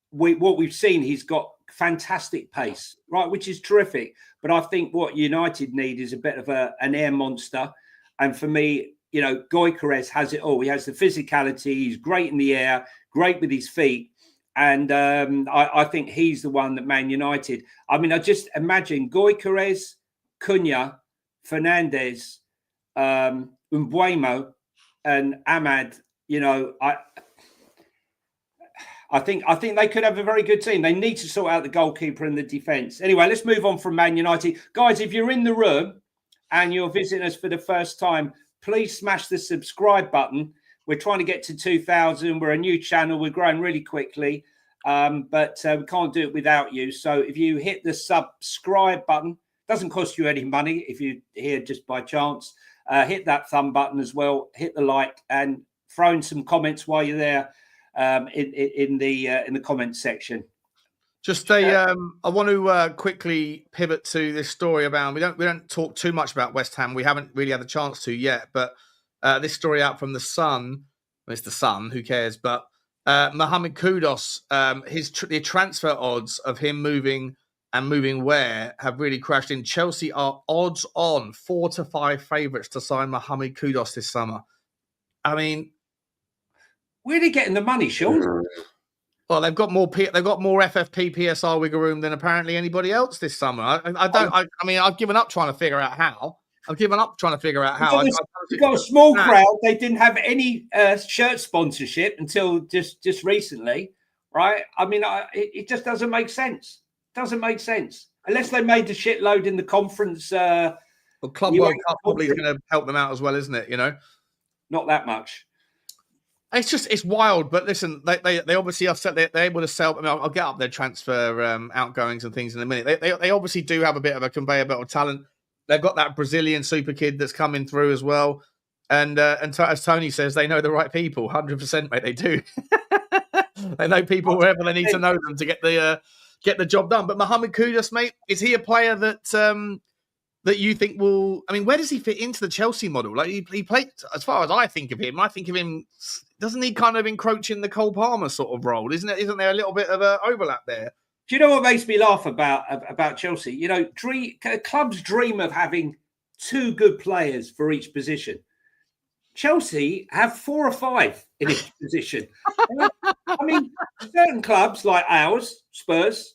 what we've seen, he's got fantastic pace, right, which is terrific. But I think what United need is a bit of an air monster. And for me, Gyökeres has it all. He has the physicality. He's great in the air, great with his feet. And I think he's the one that Man United. I mean, I just imagine Gyökeres, Cunha, Fernandes, Mbeumo and Ahmad. I think they could have a very good team. They need to sort out the goalkeeper and the defence. Anyway, let's move on from Man United. Guys, if you're in the room and you're visiting us for the first time, please smash the subscribe button. We're trying to get to 2,000. We're a new channel. We're growing really quickly, but we can't do it without you. So if you hit the subscribe button, doesn't cost you any money if you're here just by chance. Hit that thumb button as well. Hit the like and throw in some comments while you're there in the comments section. Just I want to quickly pivot to this story about. We don't talk too much about West Ham. We haven't really had the chance to yet, but this story out from the Sun. Well, it's the Sun. Who cares? But Mohamed Kudus, the transfer odds of him moving where have really crashed in. Chelsea are odds on 4 to 5 favourites to sign Mohamed Kudus this summer. I mean, where are they getting the money, Sean? Well, they've got more FFP PSR wiggle room than apparently anybody else this summer. I mean, I've given up trying to figure out how. You've got a small crowd. They didn't have any shirt sponsorship until just recently, right? I mean, it just doesn't make sense. Doesn't make sense unless they made the shitload in the conference. Well, Club World Cup probably is going to help them out as well, isn't it? Not that much. It's wild. But listen, they obviously have said they're able to sell. I mean, I'll get up their transfer outgoings and things in a minute. They obviously do have a bit of a conveyor belt of talent. They've got that Brazilian super kid that's coming through as well. And as Tony says, they know the right people. 100%, mate. They do. They know people wherever they need to know them to get the job done. But Mohamed Kudus, mate, is he a player that you think will? I mean, where does he fit into the Chelsea model? Like he played, as far as I think of him, doesn't he kind of encroach in the Cole Palmer sort of role? Isn't there a little bit of an overlap there? Do you know what makes me laugh about Chelsea? You know, clubs dream of having 2 good players for each position. Chelsea have 4 or 5 in each position. I mean, certain clubs like ours, Spurs,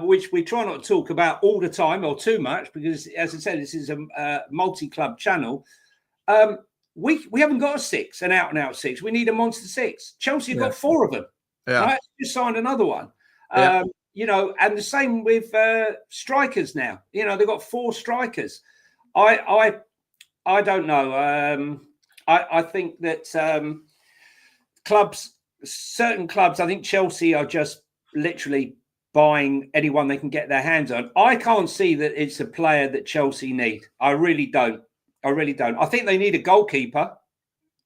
which we try not to talk about all the time or too much, because, as I said, this is a multi-club channel. We haven't got a 6, an out-and-out 6. We need a monster 6. Chelsea have got 4 of them. Yeah. Right? Just signed another one. Yeah. You know, and the same with strikers now. You know, they've got 4 strikers. I don't know. I think that certain clubs, I think Chelsea are just literally buying anyone they can get their hands on. I can't see that it's a player that Chelsea need. I really don't. I think they need a goalkeeper,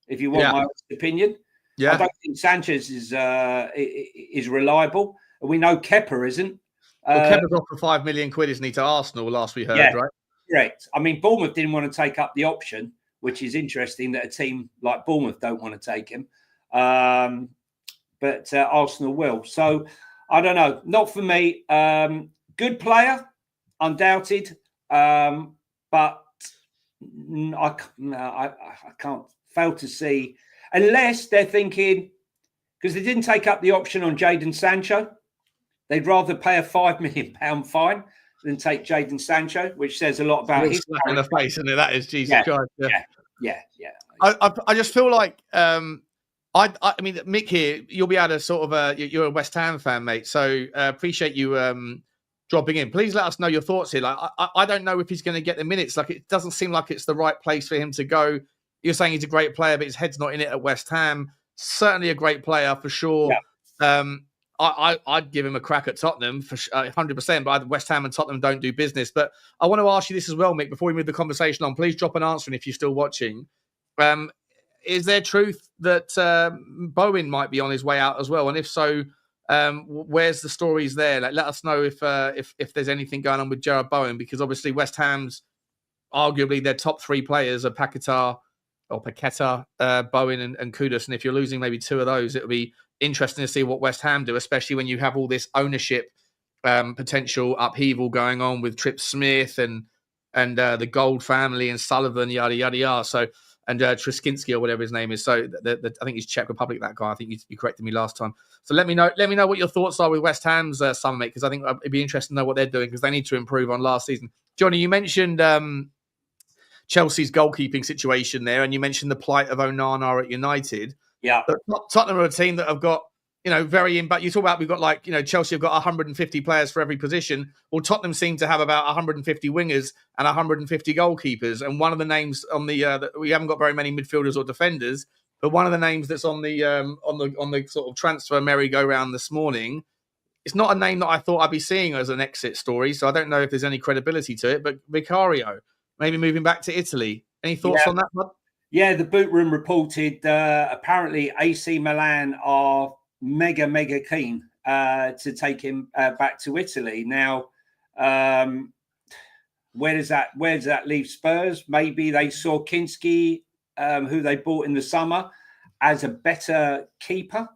if you want my opinion. Yeah. I don't think Sanchez is reliable. We know Kepa isn't. Well, Kepa's off for £5 million, isn't he, to Arsenal, last we heard, right? Correct. I mean, Bournemouth didn't want to take up the option, which is interesting that a team like Bournemouth don't want to take him. But Arsenal will. So, I don't know. Not for me. Good player, undoubted. But I can't fail to see, unless they're thinking, because they didn't take up the option on Jadon Sancho. They'd rather pay a £5 million fine than take Jadon Sancho, which says a lot about his slap in the face, isn't it? That is Jesus Christ. Yeah. I just feel like I mean, Mick here, you'll be able to sort of you're a West Ham fan, mate. So appreciate you dropping in. Please let us know your thoughts here. Like I don't know if he's going to get the minutes. Like, it doesn't seem like it's the right place for him to go. You're saying he's a great player, but his head's not in it at West Ham. Certainly a great player for sure. Yeah. I'd give him a crack at Tottenham for 100%, but West Ham and Tottenham don't do business. But I want to ask you this as well, Mick, before we move the conversation on. Please drop an answer in if you're still watching. Is there truth that Bowen might be on his way out as well? And if so, where's the stories there? Like, let us know if there's anything going on with Jarrod Bowen, because obviously West Ham's arguably their top 3 players are Paquetá, Bowen and Kudus. And if you're losing maybe 2 of those, it'll be interesting to see what West Ham do, especially when you have all this ownership potential upheaval going on with Trip Smith and the Gold family and Sullivan, yada yada yada. So and Triskinski or whatever his name is. So I think he's Czech Republic. That guy. I think you corrected me last time. So let me know what your thoughts are with West Ham's summer, mate, because I think it'd be interesting to know what they're doing, because they need to improve on last season. Johnny, you mentioned Chelsea's goalkeeping situation there, and you mentioned the plight of Onana at United. Yeah, but Tottenham are a team that have got, very in. But you talk about we've got Chelsea have got 150 players for every position. Well, Tottenham seem to have about 150 wingers and 150 goalkeepers. And one of the names on the we haven't got very many midfielders or defenders, but one of the names that's on the sort of transfer merry-go-round this morning, it's not a name that I thought I'd be seeing as an exit story. So I don't know if there's any credibility to it. But Vicario, maybe moving back to Italy. Any thoughts on that, bud? Yeah, the boot room reported apparently AC Milan are mega keen to take him back to Italy. Now, where does that leave Spurs? Maybe they saw Kinski, who they bought in the summer, as a better keeper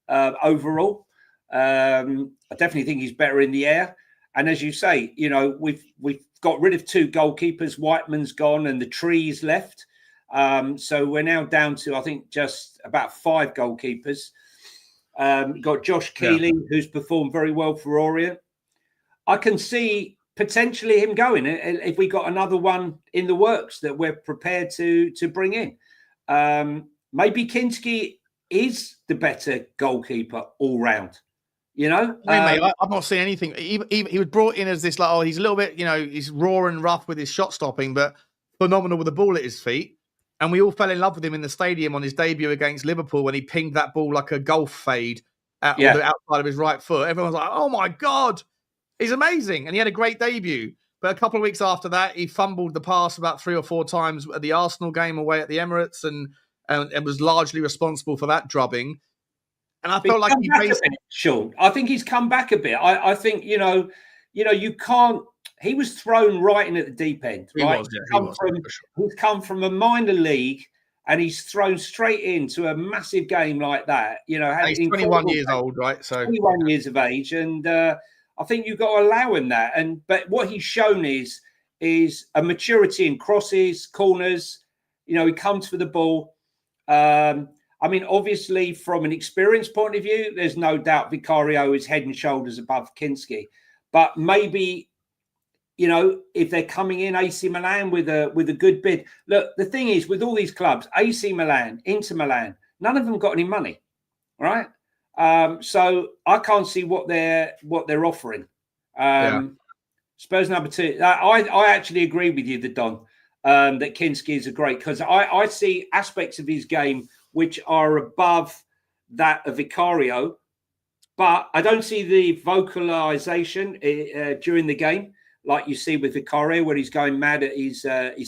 overall. I definitely think he's better in the air. And as you say, we've got rid of 2 goalkeepers. Whiteman's gone and the Tree's left. So we're now down to, I think, just about 5 goalkeepers. Got Josh Keeley, who's performed very well for Orient. I can see potentially him going if we got another one in the works that we're prepared to bring in. Maybe Kinski is the better goalkeeper all round. Mate, I've not seen anything. He was brought in as this, he's a little bit, he's raw and rough with his shot stopping, but phenomenal with the ball at his feet. And we all fell in love with him in the stadium on his debut against Liverpool when he pinged that ball like a golf fade on the outside of his right foot. Everyone's like, oh my God, he's amazing. And he had a great debut. But a couple of weeks after that, he fumbled the pass about 3 or 4 times at the Arsenal game away at the Emirates and was largely responsible for that drubbing. And I felt like he basically... Sean, I think he's come back a bit. I think, you can't... He was thrown right in at the deep end. Right? He's come from a minor league and he's thrown straight into a massive game like that. He's 21 years old, right? So 21 years of age. And I I think you've got to allow him that. But what he's shown is a maturity in crosses, corners. You know, he comes for the ball. I mean, obviously, from an experience point of view, there's no doubt Vicario is head and shoulders above Kinski. But maybe, you know, if they're coming in AC Milan with a good bid. Look, the thing is, with all these clubs, AC Milan, Inter Milan, none of them got any money, right? So I can't see what they're offering. Spurs number 2. I actually agree with you, the Don, that Kinski is a great, because I see aspects of his game which are above that of Vicario, but I don't see the vocalization during the game like you see with Vicario, where he's going mad at his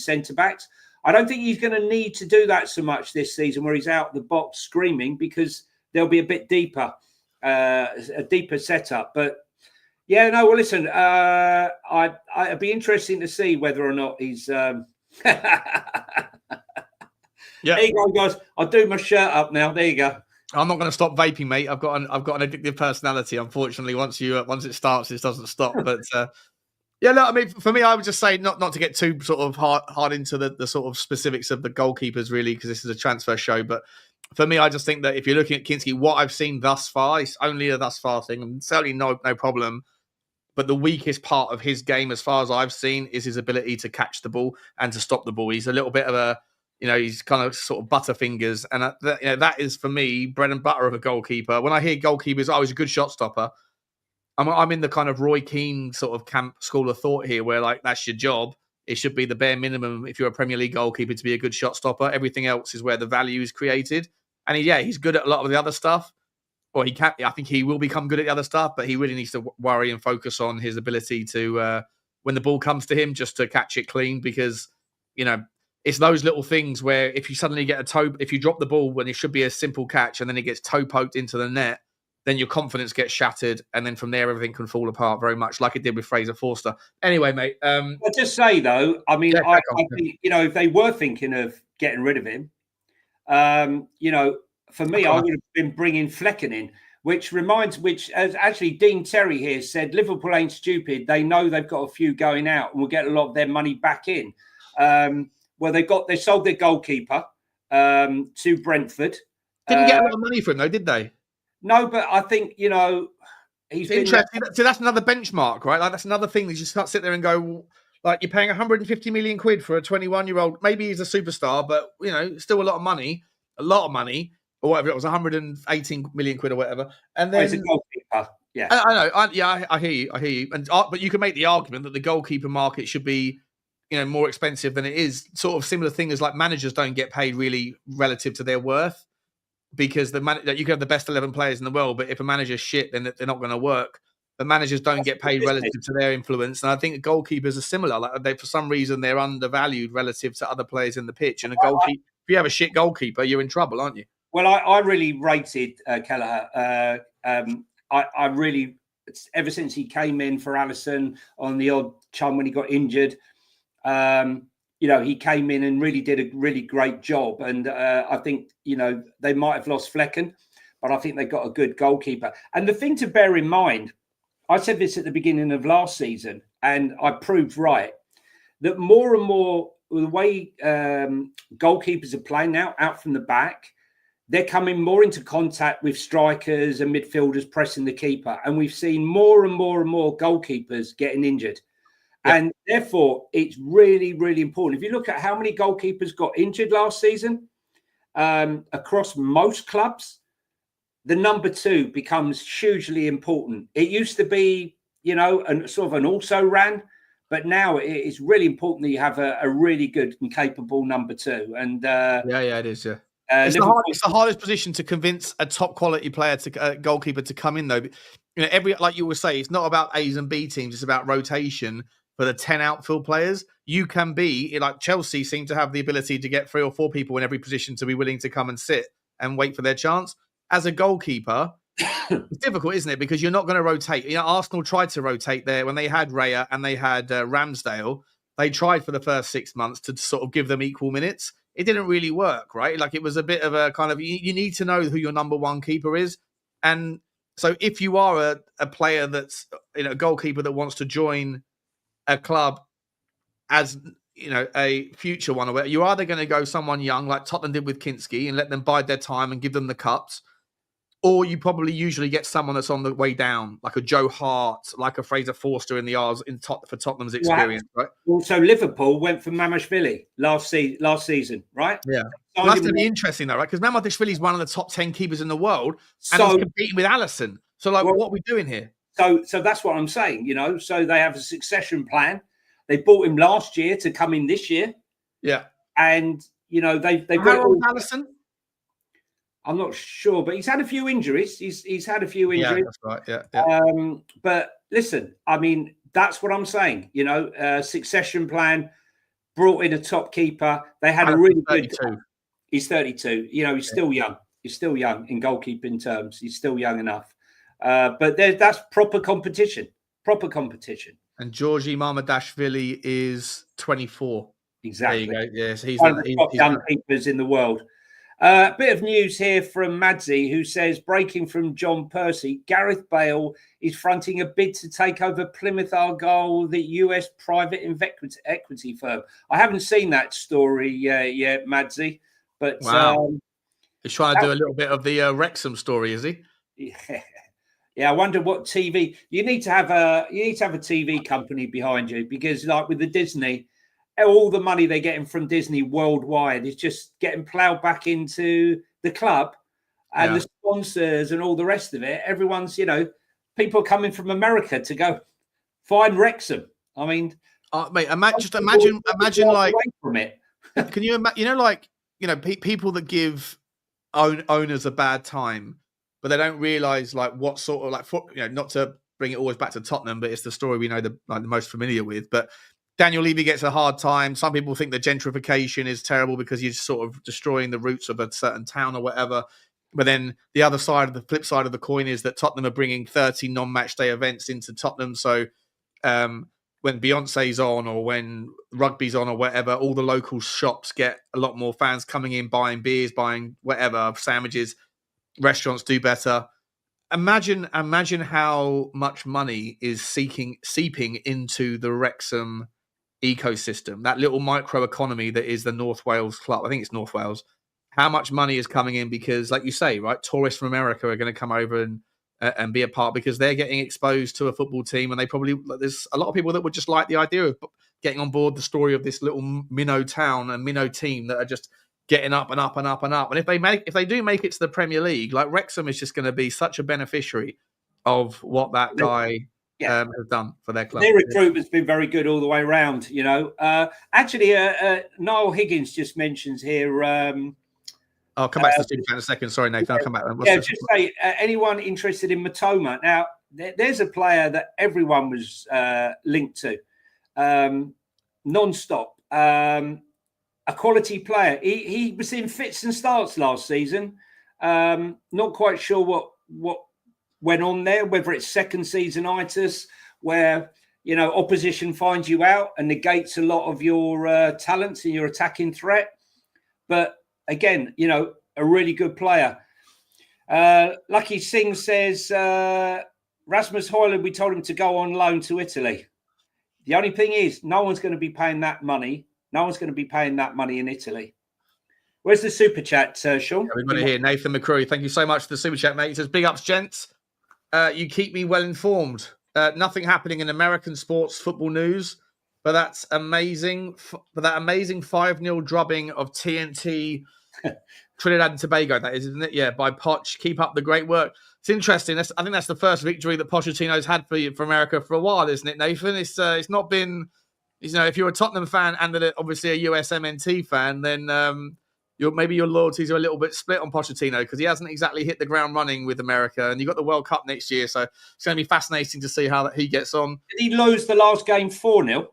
centre backs. I don't think he's going to need to do that so much this season, where he's out the box screaming, because they'll be a bit deeper, a deeper setup. But yeah, no. Well, listen, it'd be interesting to see whether or not he's. Yeah. There you go, guys. I'll do my shirt up now. There you go. I'm not going to stop vaping, mate. I've got an addictive personality. Unfortunately, once it starts, it doesn't stop. But yeah, look, I mean, for me, I would just say not to get too sort of hard into the sort of specifics of the goalkeepers, really, because this is a transfer show. But for me, I just think that if you're looking at Kinski, what I've seen thus far, it's only a thus far thing, and certainly no problem. But the weakest part of his game, as far as I've seen, is his ability to catch the ball and to stop the ball. He's a little bit of a, you know, he's kind of sort of butterfingers. And that is, for me, bread and butter of a goalkeeper. When I hear goalkeepers, he's a good shot stopper. I'm in the kind of Roy Keane sort of camp school of thought here, where like that's your job. It should be the bare minimum if you're a Premier League goalkeeper to be a good shot stopper. Everything else is where the value is created. And he's good at a lot of the other stuff. Or I think he will become good at the other stuff, but he really needs to worry and focus on his ability to, when the ball comes to him, just to catch it clean. Because, you know, it's those little things where if you suddenly get if you drop the ball when it should be a simple catch and then it gets toe poked into the net, then your confidence gets shattered. And then from there, everything can fall apart very much like it did with Fraser Forster. Anyway, mate. I'll just say, though, I mean, I think, you know, if they were thinking of getting rid of him, you know, for me, I would have been bringing Flecken in, which as actually Dean Terry here said, Liverpool ain't stupid. They know they've got a few going out and will get a lot of their money back in. Well, they sold their goalkeeper to Brentford. Didn't get a lot of money for him, though, did they? No, but I think, you know, he's interesting. So that's another benchmark, right? Like that's another thing that you just can't sit there and go, like, you're paying 150 million quid for a 21-year-old. Maybe he's a superstar, but, you know, still a lot of money. Or whatever, it was 118 million quid or whatever. And then he's a goalkeeper. Yeah, I know. I hear you. But you can make the argument that the goalkeeper market should be, you know, more expensive than it is. Sort of similar thing as like managers don't get paid really relative to their worth, because you can have the best 11 players in the world, but if a manager's shit, then they're not going to work. The managers don't get paid relative to their influence, and I think goalkeepers are similar. Like for some reason, they're undervalued relative to other players in the pitch. And if you have a shit goalkeeper, you're in trouble, aren't you? Well, I really rated Kelleher. I really, ever since he came in for Alisson on the odd chum when he got injured, you know, he came in and really did a really great job. And I think, you know, they might have lost Flecken, but I think they got a good goalkeeper. And the thing to bear in mind, I said this at the beginning of last season, and I proved right, that more and more the way goalkeepers are playing now out from the back, they're coming more into contact with strikers and midfielders pressing the keeper. And we've seen more and more and more goalkeepers getting injured. Yeah. And therefore, it's really, really important. If you look at how many goalkeepers got injured last season across most clubs, the number 2 becomes hugely important. It used to be, you know, sort of an also-ran, but now it is really important that you have a really good and capable number 2. And it is, yeah. It's the hardest position to convince a top quality player goalkeeper to come in, though. You know, like you always say, it's not about A's and B teams; it's about rotation for the 10 outfield players. You can be like Chelsea seem to have the ability to get 3 or 4 people in every position to be willing to come and sit and wait for their chance. As a goalkeeper, it's difficult, isn't it? Because you're not going to rotate. You know, Arsenal tried to rotate there when they had Raya and they had Ramsdale. They tried for the first 6 months to sort of give them equal minutes. It didn't really work, right? Like it was a bit of a kind of, you need to know who your number 1 keeper is. And So if you are a player that's a goalkeeper that wants to join a club as a future one, or whatever, you're either going to go someone young like Tottenham did with Kinski and let them bide their time and give them the cups, or you probably usually get someone that's on the way down, like a Joe Hart, like a Fraser Forster in the R's for Tottenham's experience, right? Also, Liverpool went for Mamashvili last season, right? Yeah. Well, that's going to be interesting, though, right? Because Mamashvili is one of the top 10 keepers in the world, and he's competing with Alisson. So, like, what are we doing here? So that's what I'm saying, So they have a succession plan. They bought him last year to come in this year. Yeah. And, they've got... How old Alisson? I'm not sure, but he's had a few injuries. He's had a few injuries. Yeah, that's right. Yeah. But listen, I mean, that's what I'm saying. Succession plan, brought in a top keeper. They had a really 32. Good. He's 32. He's still young. He's still young in goalkeeping terms. He's still young enough. But that's proper competition. Proper competition. And Georgi Mamadashvili is 24. Exactly. There you go. Yes, he's one of the top young keepers in the world. Bit of news here from Madzi, who says, breaking from John Percy, Gareth Bale is fronting a bid to take over Plymouth Argyle, the US private equity firm. I haven't seen that story yet, Madzi, but wow. He's trying to do a little bit of the Wrexham story, is he? Yeah. I wonder what TV you need to have a TV company behind you, because like with the Disney, all the money they're getting from Disney worldwide is just getting ploughed back into the club and the sponsors and all the rest of it. Everyone's, people coming from America to go find Wrexham. I mean, mate, imagine like from it. Can you imagine, people that give owners a bad time, but they don't realise like what sort of not to bring it always back to Tottenham, but it's the story we know the most familiar with, but Daniel Levy gets a hard time. Some people think that gentrification is terrible because you're sort of destroying the roots of a certain town or whatever. But then the flip side of the coin is that Tottenham are bringing 30 non-match day events into Tottenham. So when Beyonce's on or when rugby's on or whatever, all the local shops get a lot more fans coming in, buying beers, buying whatever, sandwiches. Restaurants do better. Imagine how much money is seeping into the Wrexham ecosystem, that little micro economy that is the North Wales club. I think it's North Wales. How much money is coming in because, like you say, right, tourists from America are going to come over and be a part because they're getting exposed to a football team, and there's a lot of people that would just like the idea of getting on board the story of this little minnow town and minnow team that are just getting up and up and up and up. And if they do make it to the Premier League, like Wrexham is just going to be such a beneficiary of what that guy has done for their club. Their recruitment's been very good all the way around, Actually, Niall Higgins just mentions here. I'll come back to the super chat in a second. Sorry, Nathan, I'll come back. Just say, anyone interested in Matoma? Now, there's a player that everyone was linked to, non-stop. A quality player. He was in fits and starts last season. Not quite sure what went on there, whether it's second season-itis, where, opposition finds you out and negates a lot of your talents and your attacking threat. But again, a really good player. Lucky Singh says, Rasmus Højlund, we told him to go on loan to Italy. The only thing is, no one's going to be paying that money. No one's going to be paying that money in Italy. Where's the super chat, Sean? We've got it here. Nathan McCrory, thank you so much for the super chat, mate. He says, big ups, gents. You keep me well informed. Nothing happening in American sports football news, but that's amazing. For that amazing 5-0 drubbing of TNT Trinidad and Tobago, that is, isn't it? Yeah, by Poch. Keep up the great work. It's interesting. I think that's the first victory that Pochettino's had for America for a while, isn't it, Nathan? It's not been, if you're a Tottenham fan and then obviously a USMNT fan, then maybe your loyalties are a little bit split on Pochettino because he hasn't exactly hit the ground running with America, and you've got the World Cup next year, so it's going to be fascinating to see how he gets on. Did he lose the last game 4-0?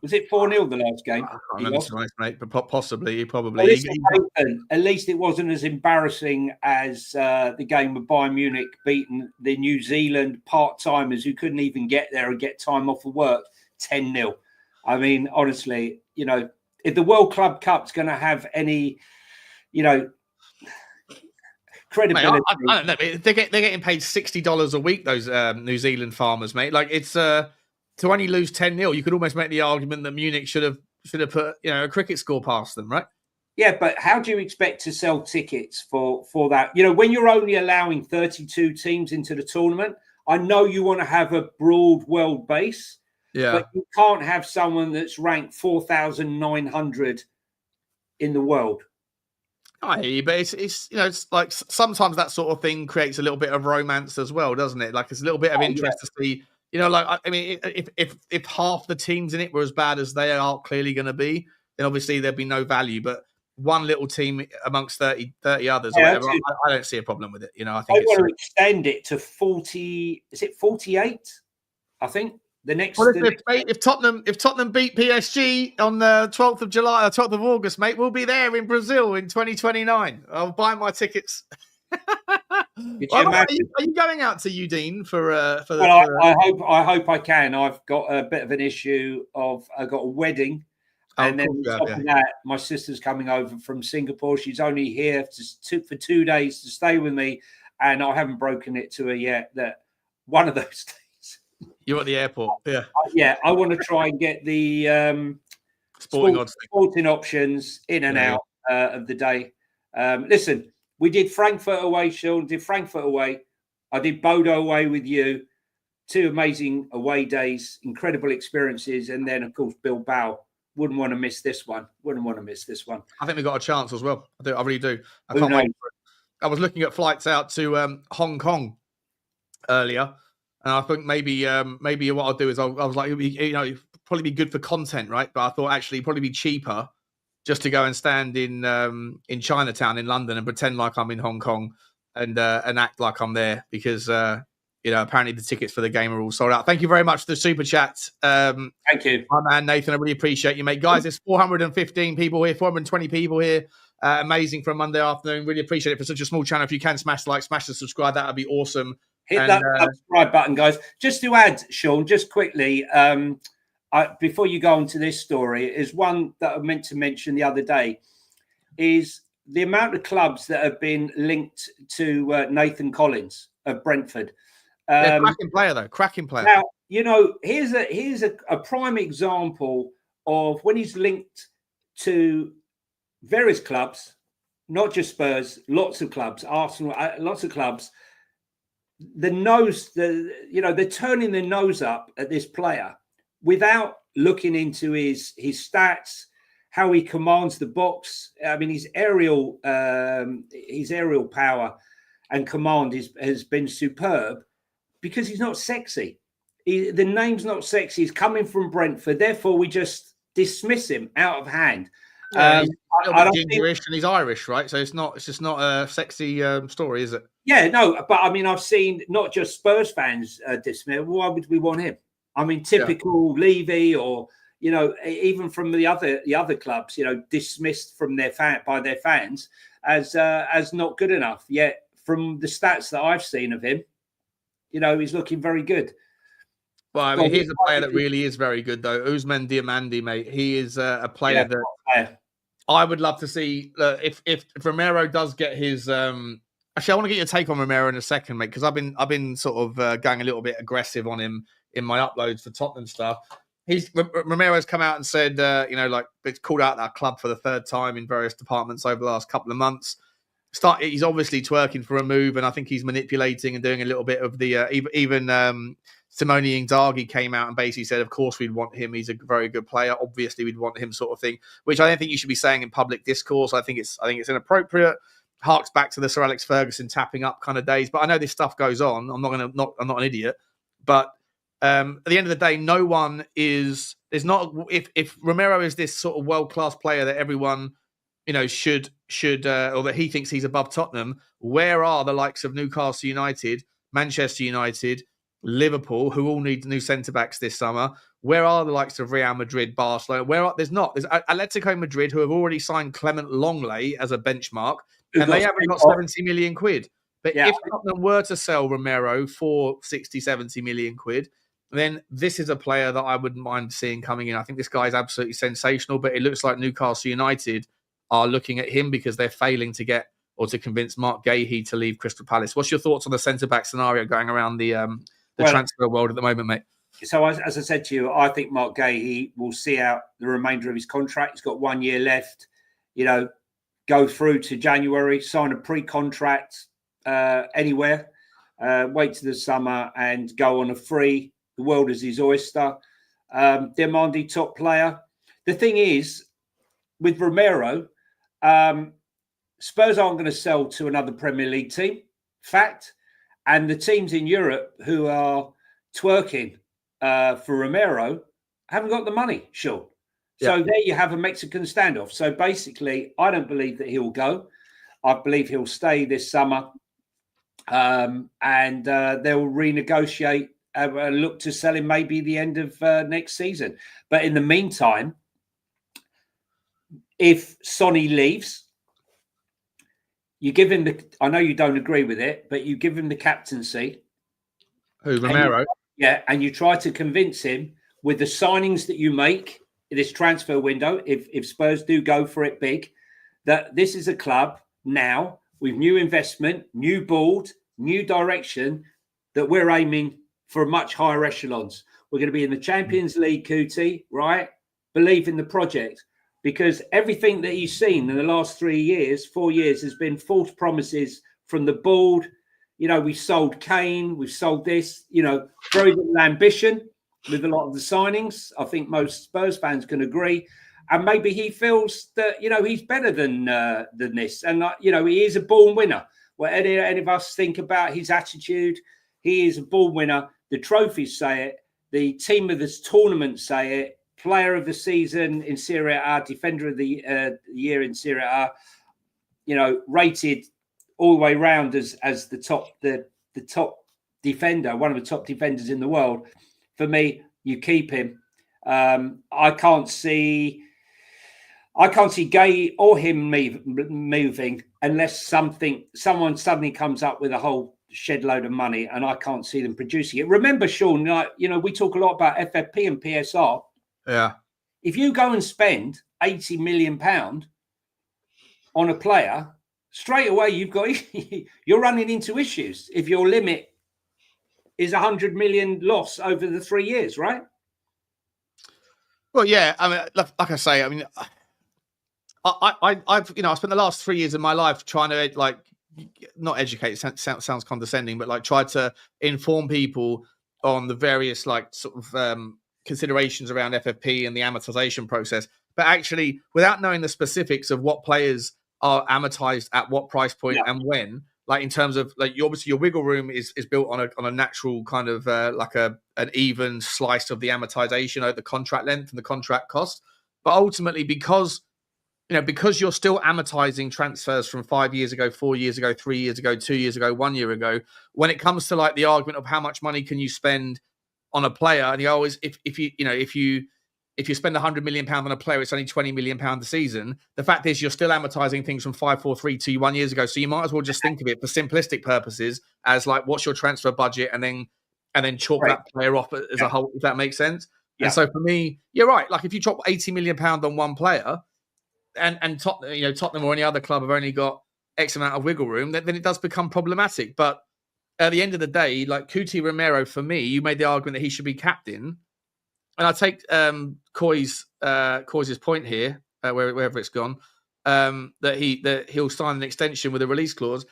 Was it 4-0 the last game? I can't remember, to be honest, mate, but possibly. At least it wasn't as embarrassing as the game with Bayern Munich beating the New Zealand part-timers who couldn't even get there and get time off of work 10-0. I mean, honestly, if the World Club Cup's going to have any, credibility. Mate, I don't know. They're getting paid $60 a week. Those New Zealand farmers, mate. Like it's to only lose 10-0. You could almost make the argument that Munich should have put a cricket score past them, right? Yeah, but how do you expect to sell tickets for that? When you're only allowing 32 teams into the tournament, I know you want to have a broad world base, but you can't have someone that's ranked 4,900 in the world. I hear you, but it's like sometimes that sort of thing creates a little bit of romance as well, doesn't it? Like it's a little bit of interest to see. Like I mean, if half the teams in it were as bad as they are clearly going to be, then obviously there'd be no value. But one little team amongst 30 others or whatever, I don't see a problem with it. I think I want to extend it to 40. Is it 48? I think the next. Well, if Tottenham beat PSG on the 12th of July or 12th of August, mate, we'll be there in Brazil in 2029. I'll buy my tickets. Are you going out to Udine for the? Well, I hope I can. I've got a bit of an issue of I've got a wedding. And then on top of that, my sister's coming over from Singapore. She's only here for 2 days to stay with me. And I haven't broken it to her yet that one of those days. You're at the airport. Yeah. Yeah. I want to try and get the sporting options in and out of the day. Listen, we did Frankfurt away, Sean. Did Frankfurt away. I did Bodo away with you. 2 amazing away days, incredible experiences. And then, of course, Bilbao. Wouldn't want to miss this one. I think we got a chance as well. I really do. I can't wait for it. I was looking at flights out to Hong Kong earlier, and I think maybe what I'll do is I was like, it'd probably be good for content, right? But I thought actually it'd probably be cheaper just to go and stand in Chinatown in London and pretend like I'm in Hong Kong and act like I'm there because. Apparently the tickets for the game are all sold out. Thank you very much for the super chat. Thank you. My man, Nathan, I really appreciate you, mate. Guys, there's 415 people here, 420 people here. Amazing for a Monday afternoon. Really appreciate it for such a small channel. If you can smash the like, smash the subscribe, that would be awesome. Hit that subscribe button, guys. Just to add, Sean, just quickly, before you go on to this story, is one that I meant to mention the other day, is the amount of clubs that have been linked to Nathan Collins of Brentford. Cracking player, though. Cracking player. Now, here's a prime example of when he's linked to various clubs, not just Spurs, lots of clubs, Arsenal, lots of clubs. They're turning their nose up at this player without looking into his stats, how he commands the box. I mean, his aerial power and command has been superb. Because he's not sexy. The name's not sexy. He's coming from Brentford. Therefore, we just dismiss him out of hand. He's gingerish and he's Irish, right? So it's just not a sexy story, is it? Yeah, no. But I mean, I've seen not just Spurs fans dismiss. Why would we want him? I mean, typical Levy or even from the other clubs, dismissed from by their fans as not good enough. Yet from the stats that I've seen of him. He's looking very good. Well, I mean, here's a player that really is very good, though. Ousmane Diomande, mate. He is a player that I would love to see. If Romero does get his, actually, I want to get your take on Romero in a second, mate, because I've been sort of going a little bit aggressive on him in my uploads for Tottenham stuff. Romero's come out and said, it's called out that club for the 3rd time in various departments over the last couple of months. He's obviously twerking for a move, and I think he's manipulating and doing a little bit of the even Simone Inzaghi came out and basically said, of course we'd want him. He's a very good player. Obviously we'd want him, sort of thing, which I don't think you should be saying in public discourse. I think it's inappropriate. Harks back to the Sir Alex Ferguson tapping up kind of days. But I know this stuff goes on. I'm not an idiot. But at the end of the day, no one is. There's not. If Romero is this sort of world class player that everyone should or that he thinks he's above Tottenham, where are the likes of Newcastle United, Manchester United, Liverpool, who all need new centre-backs this summer? Where are the likes of Real Madrid, Barcelona? There's Atletico Madrid, who have already signed Clement Longley as a benchmark, and they haven't got 70 million quid. But if Tottenham were to sell Romero for 60, 70 million quid, then this is a player that I wouldn't mind seeing coming in. I think this guy is absolutely sensational, but it looks like Newcastle United are looking at him because they're failing to get or to convince Mark Gahey to leave Crystal Palace? What's your thoughts on the centre-back scenario going around the transfer world at the moment, mate? So as I said to you, I think Mark Gahey will see out the remainder of his contract. He's got 1 year left. Go through to January, sign a pre-contract anywhere, wait to the summer and go on a free. The world is his oyster. Demanding top player. The thing is, with Romero, Spurs aren't going to sell to another Premier League team. Fact. And the teams in Europe who are twerking for Romero haven't got the money, sure. So there you have a Mexican standoff. So basically, I don't believe that he'll go. I believe he'll stay this summer. And they'll renegotiate, look to sell him maybe the end of next season. But in the meantime, if Sonny leaves, you give him I know you don't agree with it, but you give him the captaincy. Who, Romero? And you try to convince him with the signings that you make in this transfer window, if Spurs do go for it big, that this is a club now with new investment, new board, new direction, that we're aiming for much higher echelons. We're going to be in the Champions League, Cootie, right? Believe in the project. Because everything that he's seen in the last 4 years, has been false promises from the board. We sold Kane, we've sold this, very little ambition with a lot of the signings. I think most Spurs fans can agree. And maybe he feels that, he's better than this. And, he is a born winner. Well, any of us think about his attitude, he is a born winner. The trophies say it. The team of this tournament say it. Player of the season in Serie A, defender of the year in Serie A, rated all the way round as the top defender, one of the top defenders in the world. For me, you keep him. I can't see Gay or him moving unless someone suddenly comes up with a whole shed load of money, and I can't see them producing it. Remember, Sean, we talk a lot about FFP and PSR. Yeah. If you go and spend £80 million on a player, straight away you're running into issues if your limit is 100 million loss over the 3 years, right? Well, yeah. I mean, like I say, I've spent the last 3 years of my life trying to not educate. Sounds condescending, but try to inform people on the various considerations around FFP and the amortization process, but actually without knowing the specifics of what players are amortized at what price point and when, in terms of obviously your wiggle room is built on a natural kind of an even slice of the amortization over the contract length and the contract cost. But ultimately, because you're still amortizing transfers from 5 years ago, 4 years ago, 3 years ago, 2 years ago, 1 year ago, when it comes to the argument of how much money can you spend on a player, and you always, if you spend £100 million on a player, it's only £20 million a season. The fact is, you're still amortizing things from 5, 4, 3, 2, 1 years ago. So you might as well just think of it for simplistic purposes as what's your transfer budget, and then chalk that player off as a whole. If that makes sense. Yeah. And so for me, you're right. If you chop £80 million on one player, and Tottenham or any other club have only got X amount of wiggle room, then it does become problematic. But at the end of the day, Cuti Romero, for me, you made the argument that he should be captain. And I take Coy's point here, wherever it's gone, that he'll sign an extension with a release clause.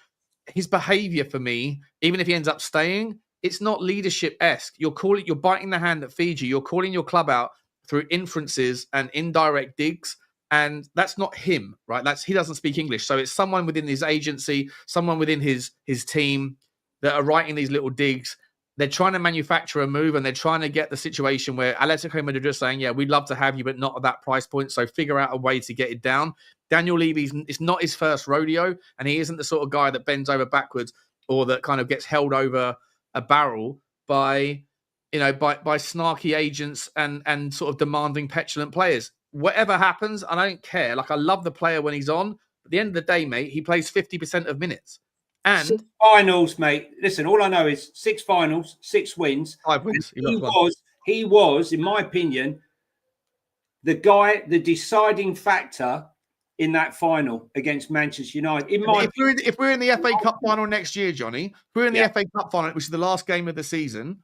His behaviour, for me, even if he ends up staying, it's not leadership-esque. You're biting the hand that feeds you. You're calling your club out through inferences and indirect digs. And that's not him, right? He doesn't speak English. So it's someone within his agency, someone within his team that are writing these little digs. They're trying to manufacture a move, and they're trying to get the situation where Atletico Madrid are saying, yeah, we'd love to have you, but not at that price point. So figure out a way to get it down. Daniel Levy's, it's not his first rodeo, and he isn't the sort of guy that bends over backwards or that kind of gets held over a barrel by snarky agents and sort of demanding, petulant players. Whatever happens, I don't care. I love the player when he's on. But at the end of the day, mate, he plays 50% of minutes. And 6 finals, mate. Listen, all I know is 6 finals, 6 wins. 5 wins. He was, in my opinion, the deciding factor in that final against Manchester United. If we're in the FA Cup final next year, Johnny, if we're in the FA Cup final, which is the last game of the season,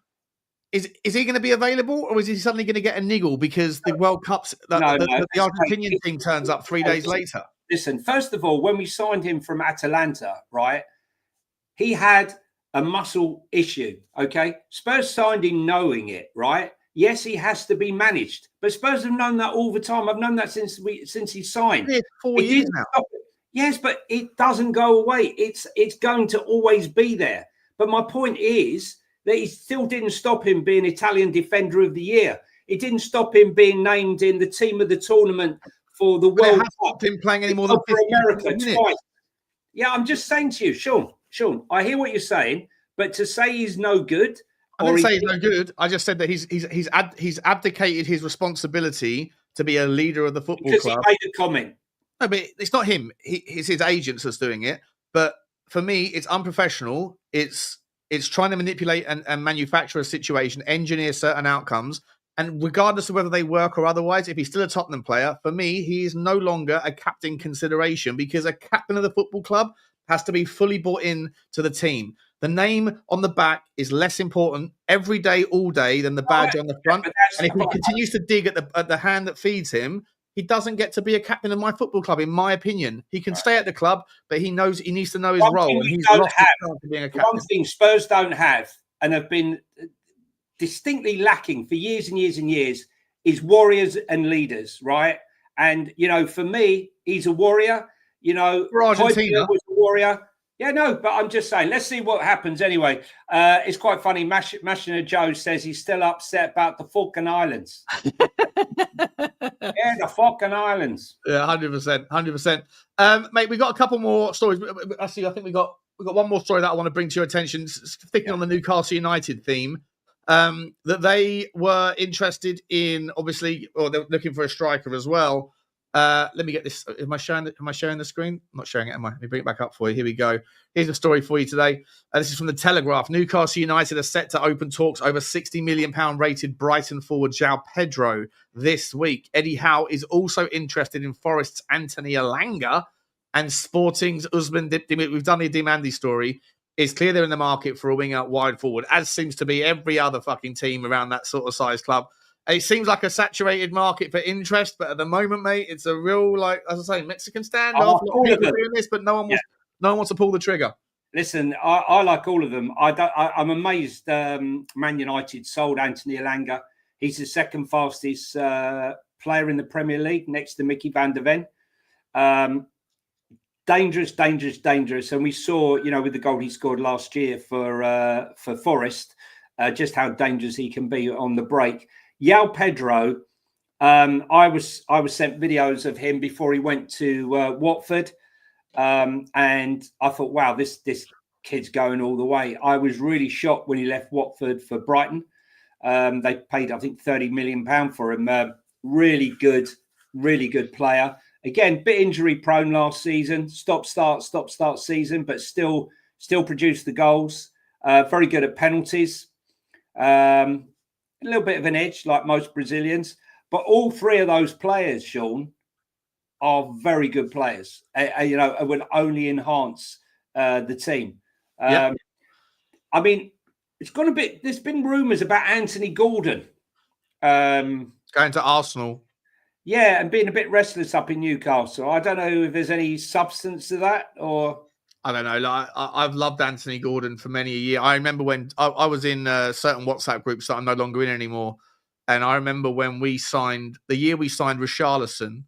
is he going to be available, or is he suddenly going to get a niggle because the World Cup's the Argentinian team turns up 3 days later? Listen, first of all, when we signed him from Atalanta, right, he had a muscle issue. Okay, Spurs signed him knowing it, right? Yes, he has to be managed, but Spurs have known that all the time. I've known that since he signed. Yeah, 4 years now. Yes, but it doesn't go away. It's going to always be there. But my point is that he still didn't stop him being Italian Defender of the Year. It didn't stop him being named in the team of the tournament for the World Cup. Stopped him playing any more than 50 America twice. Yeah, I'm just saying to you, Sean, I hear what you're saying, but to say he's no good. I didn't say he's no good. I just said that he's abdicated his responsibility to be a leader of the football club. Because he made a comment. No, but it's not him. It's his agents that's doing it. But for me, it's unprofessional. It's trying to manipulate and manufacture a situation, engineer certain outcomes. And regardless of whether they work or otherwise, if he's still a Tottenham player, for me, he is no longer a captain consideration, because a captain of the football club has to be fully bought in to the team. The name on the back is less important every day, all day, than the badge on the front. And if he continues to dig at the hand that feeds him, he doesn't get to be a captain of my football club, in my opinion. He can stay at the club, but he needs to know his role. And he's lost his chance of being a captain. One thing Spurs don't have, and have been distinctly lacking for years and years and years, is warriors and leaders, right? And, for me, he's a warrior. For Argentina, was a warrior. Yeah, no, but I'm just saying, let's see what happens anyway. It's quite funny. Mashina Joe says he's still upset about the Falkland Islands. Yeah, the Falkland Islands. Yeah, 100%. Mate, we got a couple more stories. Actually, I think we got one more story that I want to bring to your attention, sticking on the Newcastle United theme. That they were interested in, obviously, or they're looking for a striker as well. Let me get this. Am I sharing the screen? I'm not sharing it, am I? Let me bring it back up for you. Here we go. Here's a story for you today. This is from the Telegraph. Newcastle United are set to open talks over £60 million rated Brighton forward João Pedro this week. Eddie Howe is also interested in Forest's Anthony Elanga and Sporting's Usman Dipdimit. We've done the Dimandi story. It's clear they're in the market for a winger wide forward, as seems to be every other fucking team around that sort of size club. It seems like a saturated market for interest, but at the moment, mate, it's a real, as I say, Mexican standoff. People doing this, but no one wants to pull the trigger. Listen, I like all of them. I'm amazed. Man United sold Anthony Elanga. He's the second fastest player in the Premier League, next to Mickey van der Ven. Dangerous. And we saw, with the goal he scored last year for Forest, just how dangerous he can be on the break. João Pedro, I was sent videos of him before he went to Watford, and I thought, wow, this kid's going all the way. I was really shocked when he left Watford for Brighton. They paid, I think, £30 million for him. Really good player. Again, bit injury prone last season. Stop start season, but still produced the goals. Very good at penalties. A little bit of an edge, like most Brazilians. But all three of those players, Sean, are very good players. Will only enhance the team. I mean, it's gone a bit. There's been rumours about Anthony Gordon going to Arsenal. Yeah, and being a bit restless up in Newcastle. I don't know if there's any substance to that, or I don't know. I've loved Anthony Gordon for many a year. I remember when I was in certain WhatsApp groups that I'm no longer in anymore. And I remember when we signed Richarlison,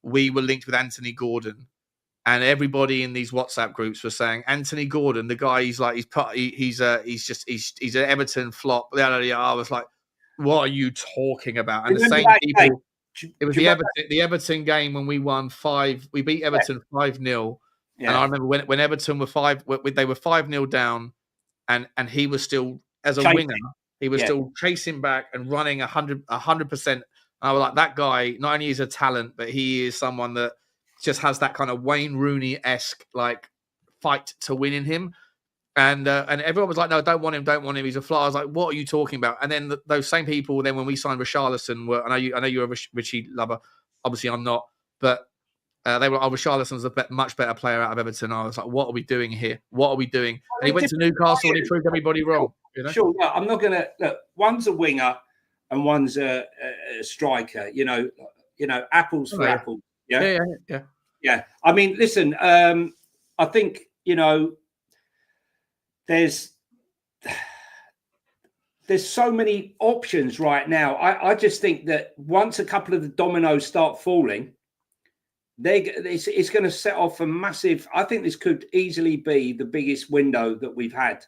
we were linked with Anthony Gordon. And everybody in these WhatsApp groups were saying, Anthony Gordon, the guy, he's an Everton flop. I was like, what are you talking about? And the same people, it was the Everton game when we won we beat Everton 5-0. Yeah. And I remember when Everton were 5-0 down, and he was still, as a winger, he was still chasing back and running 100%. And I was like, that guy, not only is a talent, but he is someone that just has that kind of Wayne Rooney-esque fight to win in him. And everyone was like, no, don't want him. He's a fly. I was like, what are you talking about? And then those same people, then when we signed Richarlison, I know you're a Richie lover. Obviously, I'm not, but Richarlison was a much better player out of Everton. I was like, what are we doing here? What are we doing? And he went to Newcastle and he proved everybody wrong. You know? Sure, no, I'm not going to look. One's a winger and one's a striker. You know, apples for apples. Yeah. I mean, listen. I think there's so many options right now. I just think that once a couple of the dominoes start falling, it's going to set off a massive. I think this could easily be the biggest window that we've had.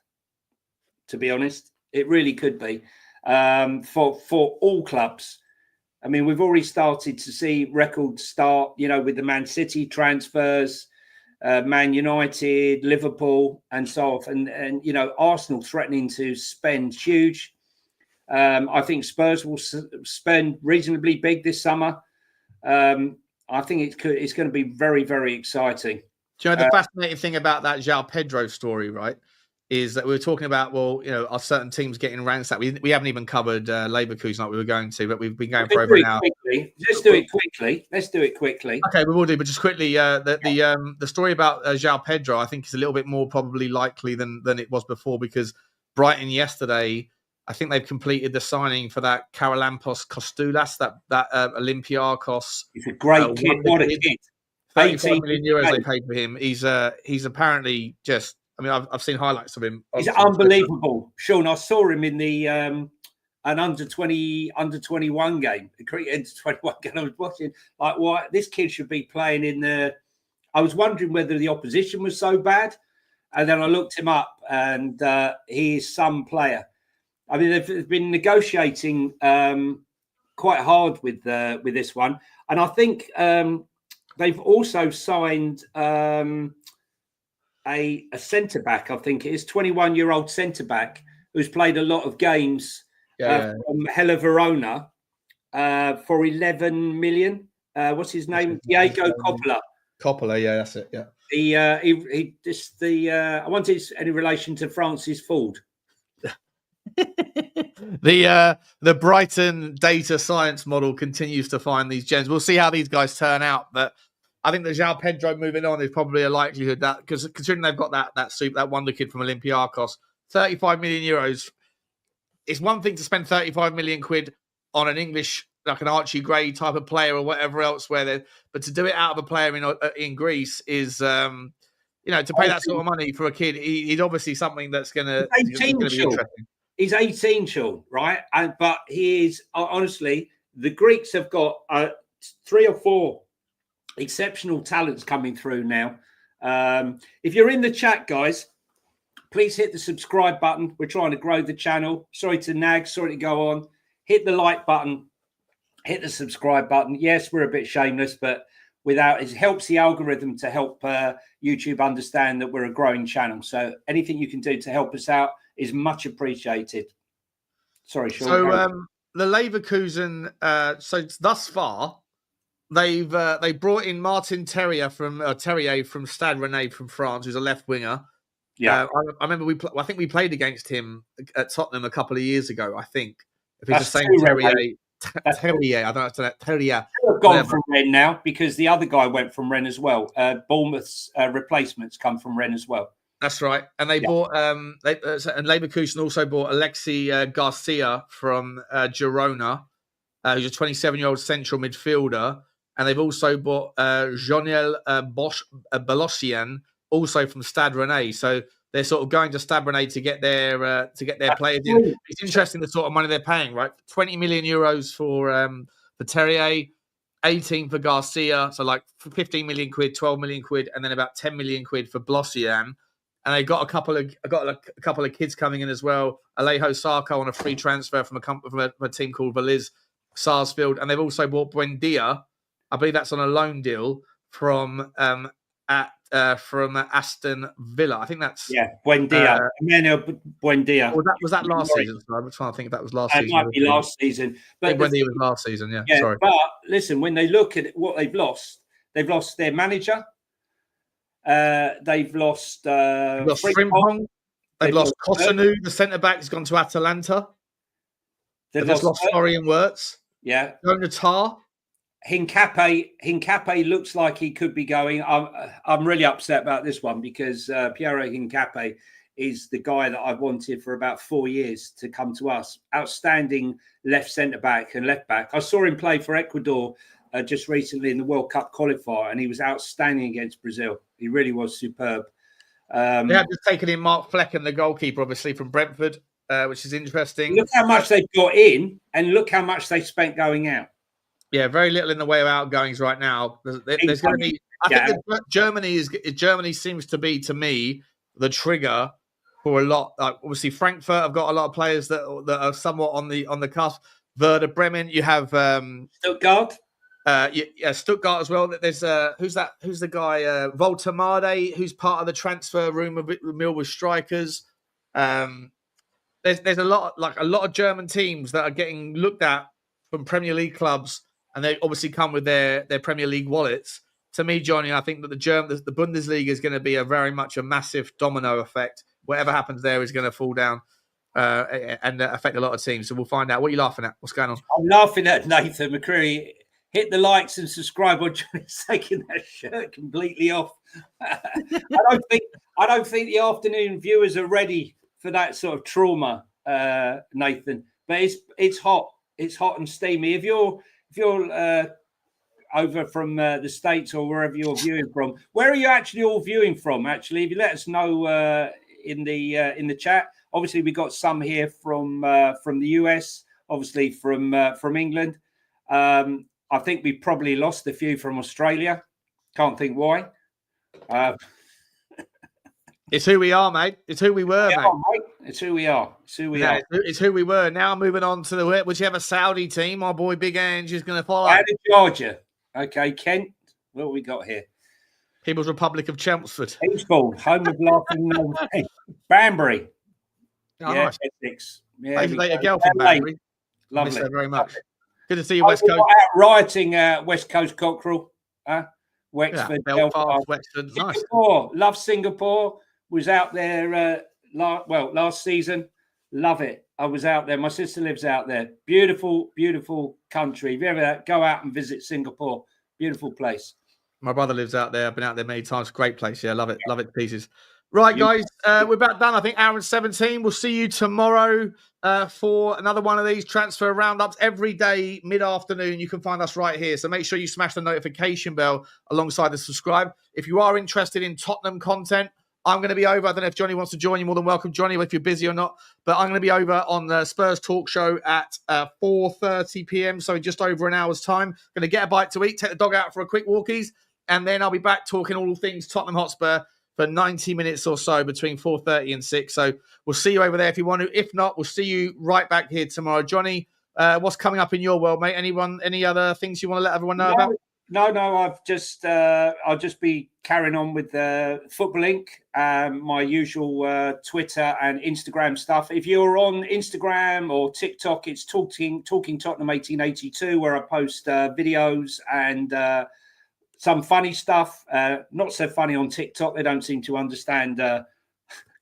To be honest, it really could be for all clubs. I mean, we've already started to see records start, with the Man City transfers, Man United, Liverpool, and so on. And Arsenal threatening to spend huge. I think Spurs will spend reasonably big this summer. I think it's going to be very, very exciting. Do you know the fascinating thing about that João Pedro story, right? Is that we were talking about, are certain teams getting ransacked? We haven't even covered Leverkusen like we were going to, but we've been going for over an hour. Let's do it quickly. Okay, we will do, but just quickly, the story about João Pedro, I think, is a little bit more probably likely than it was before, because Brighton yesterday, I think they've completed the signing for that Karalampos Kostoulas, that Olympiakos. He's a great kid. What a kid! 35 million euros they paid for him. He's apparently just. I mean, I've seen highlights of him. He's unbelievable, Sean. I saw him in the an under 21 game. The under 21 game. I was watching what this kid should be playing in the. I was wondering whether the opposition was so bad, and then I looked him up, and he is some player. I mean, they've been negotiating quite hard with this one, and I think they've also signed. A centre back, I think it is 21-year-old centre back who's played a lot of games from Hella Verona for 11 million. What's his name? Diego Coppola. Coppola, yeah, that's it. Yeah. I wonder if it's any relation to Francis Ford. The Brighton data science model continues to find these gems. We'll see how these guys turn out, but I think the João Pedro moving on is probably a likelihood, that because considering they've got that wonder kid from Olympiakos, 35 million euros. It's one thing to spend 35 million quid on an English, like an Archie Gray type of player or whatever else, but to do it out of a player in Greece is, to pay that sort of money for a kid. He's obviously something that's going to be interesting. He's 18, Sean, right? But he is honestly, the Greeks have got 3 or 4. Exceptional talents coming through now. If you're in the chat, guys, please hit the subscribe button. We're trying to grow the channel. Sorry to nag, sorry to go on. Hit the like button, hit the subscribe button. Yes, we're a bit shameless, but it helps the algorithm to help YouTube understand that we're a growing channel. So anything you can do to help us out is much appreciated. Sorry, Sean. So the Leverkusen, so thus far, they brought in Martin Terrier from Stade Rennais from France, who's a left winger. Yeah, I remember I think we played against him at Tottenham a couple of years ago. I think if it's the same Terrier, I don't know. Terrier have gone from Rennes now because the other guy went from Rennes as well. Bournemouth's replacements come from Rennes as well. That's right, and they bought and Leverkusen also bought Alexi Garcia from Girona, who's a 27-year-old central midfielder. And they've also bought Jonny and Sean, also from Stade Rennais. So they're sort of going to Stade Rennais to get their players in. It's interesting the sort of money they're paying, right? 20 million euros for Terrier, 18 for Garcia, so like 15 million quid, 12 million quid, and then about 10 million quid for Blossian. And they got a couple of kids coming in as well. Alejo Sarko on a free transfer from a team called Valiz Sarsfield, and they've also bought Buendia. I believe that's on a loan deal from Aston Villa. I think that's Buendia. Emmanuel Buendia. Was that last season? So I'm trying to think if that was last season. It might be last season. But Buendia was last season. Yeah. Sorry. But listen, when they look at what they've lost their manager. They've lost Frimpong. They've lost Kosanu, the centre back, has gone to Atalanta. They've just lost Florian Wirtz. Yeah. Jonatar. Hincapié looks like he could be going. I'm really upset about this one because Piero Hincapié is the guy that I've wanted for about 4 years to come to us. Outstanding left centre back and left back. I saw him play for Ecuador just recently in the World Cup qualifier, and he was outstanding against Brazil. He really was superb. They have just taken in Mark Flecken, the goalkeeper, obviously from Brentford, which is interesting. Look how much they've got in, and look how much they spent going out. Yeah, very little in the way of outgoings right now. There's going to be. I think that Germany seems to be, to me, the trigger for a lot. Obviously, Frankfurt have got a lot of players that are somewhat on the cusp. Werder Bremen, you have Stuttgart. Stuttgart as well. There's who's the guy Voltemade, who's part of the transfer room of mill with strikers. There's a lot of German teams that are getting looked at from Premier League clubs, and they obviously come with their Premier League wallets. To me, Johnny, I think that the Bundesliga is going to be very much a massive domino effect. Whatever happens there is going to fall down and affect a lot of teams. So we'll find out. What are you laughing at? What's going on? I'm laughing at Nathan McCreary. Hit the likes and subscribe on Johnny's taking that shirt completely off. I don't think the afternoon viewers are ready for that sort of trauma, Nathan. But it's hot. It's hot and steamy. If you're over from the States or wherever you're viewing from, where are you actually all viewing from? Actually, if you let us know in the chat. Obviously, we got some here from the US. Obviously, from England. I think we probably lost a few from Australia. Can't think why. It's who we are, mate. It's who we were, mate. It's who we are. It's who we are. It's who we were. Now moving on to whichever Saudi team, my boy Big Ange is going to follow. Out of Georgia. Okay, Kent. What have we got here? People's Republic of Chelmsford. Kingsford, home of laughing. Banbury. Oh, yeah, nice. Essex. Yeah, a girl from Banbury. Lovely. Miss her very much. Good to see you, West Coast. Rioting West Coast Cockerel. Wexford, Belfast, Wexford. Nice. Love Singapore. Was out there last season. Love it. I was out there. My sister lives out there. Beautiful, beautiful country. If you ever go out and visit Singapore, beautiful place. My brother lives out there. I've been out there many times. Great place. Yeah, love it. Love it to pieces. Right, guys, we're about done. I think hour and 17. We'll see you tomorrow for another one of these transfer roundups. Every day, mid-afternoon, you can find us right here. So make sure you smash the notification bell alongside the subscribe. If you are interested in Tottenham content, I'm going to be over. I don't know if Johnny wants to join. You're more than welcome, Johnny, if you're busy or not. But I'm going to be over on the Spurs Talk Show at 4:30 p.m. So in just over an hour's time. Going to get a bite to eat, take the dog out for a quick walkies, and then I'll be back talking all things Tottenham Hotspur for 90 minutes or so between 4:30 and 6. So we'll see you over there if you want to. If not, we'll see you right back here tomorrow. Johnny, what's coming up in your world, mate? Any other things you want to let everyone know about? No. I'll just be carrying on with Football Inc. My usual Twitter and Instagram stuff. If you're on Instagram or TikTok, it's Talking Tottenham 1882, where I post videos and some funny stuff. Not so funny on TikTok. They don't seem to understand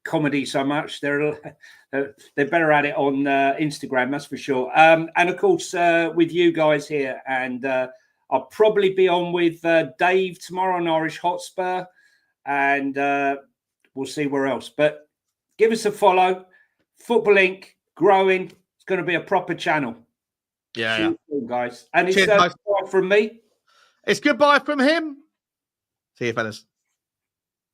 comedy so much. They're better at it on Instagram, that's for sure. And of course, with you guys here, and I'll probably be on with Dave tomorrow on Irish Hotspur, and we'll see where else. But give us a follow. Football Inc. growing. It's going to be a proper channel. Yeah. Guys. And it's goodbye from me. It's goodbye from him. See you, fellas.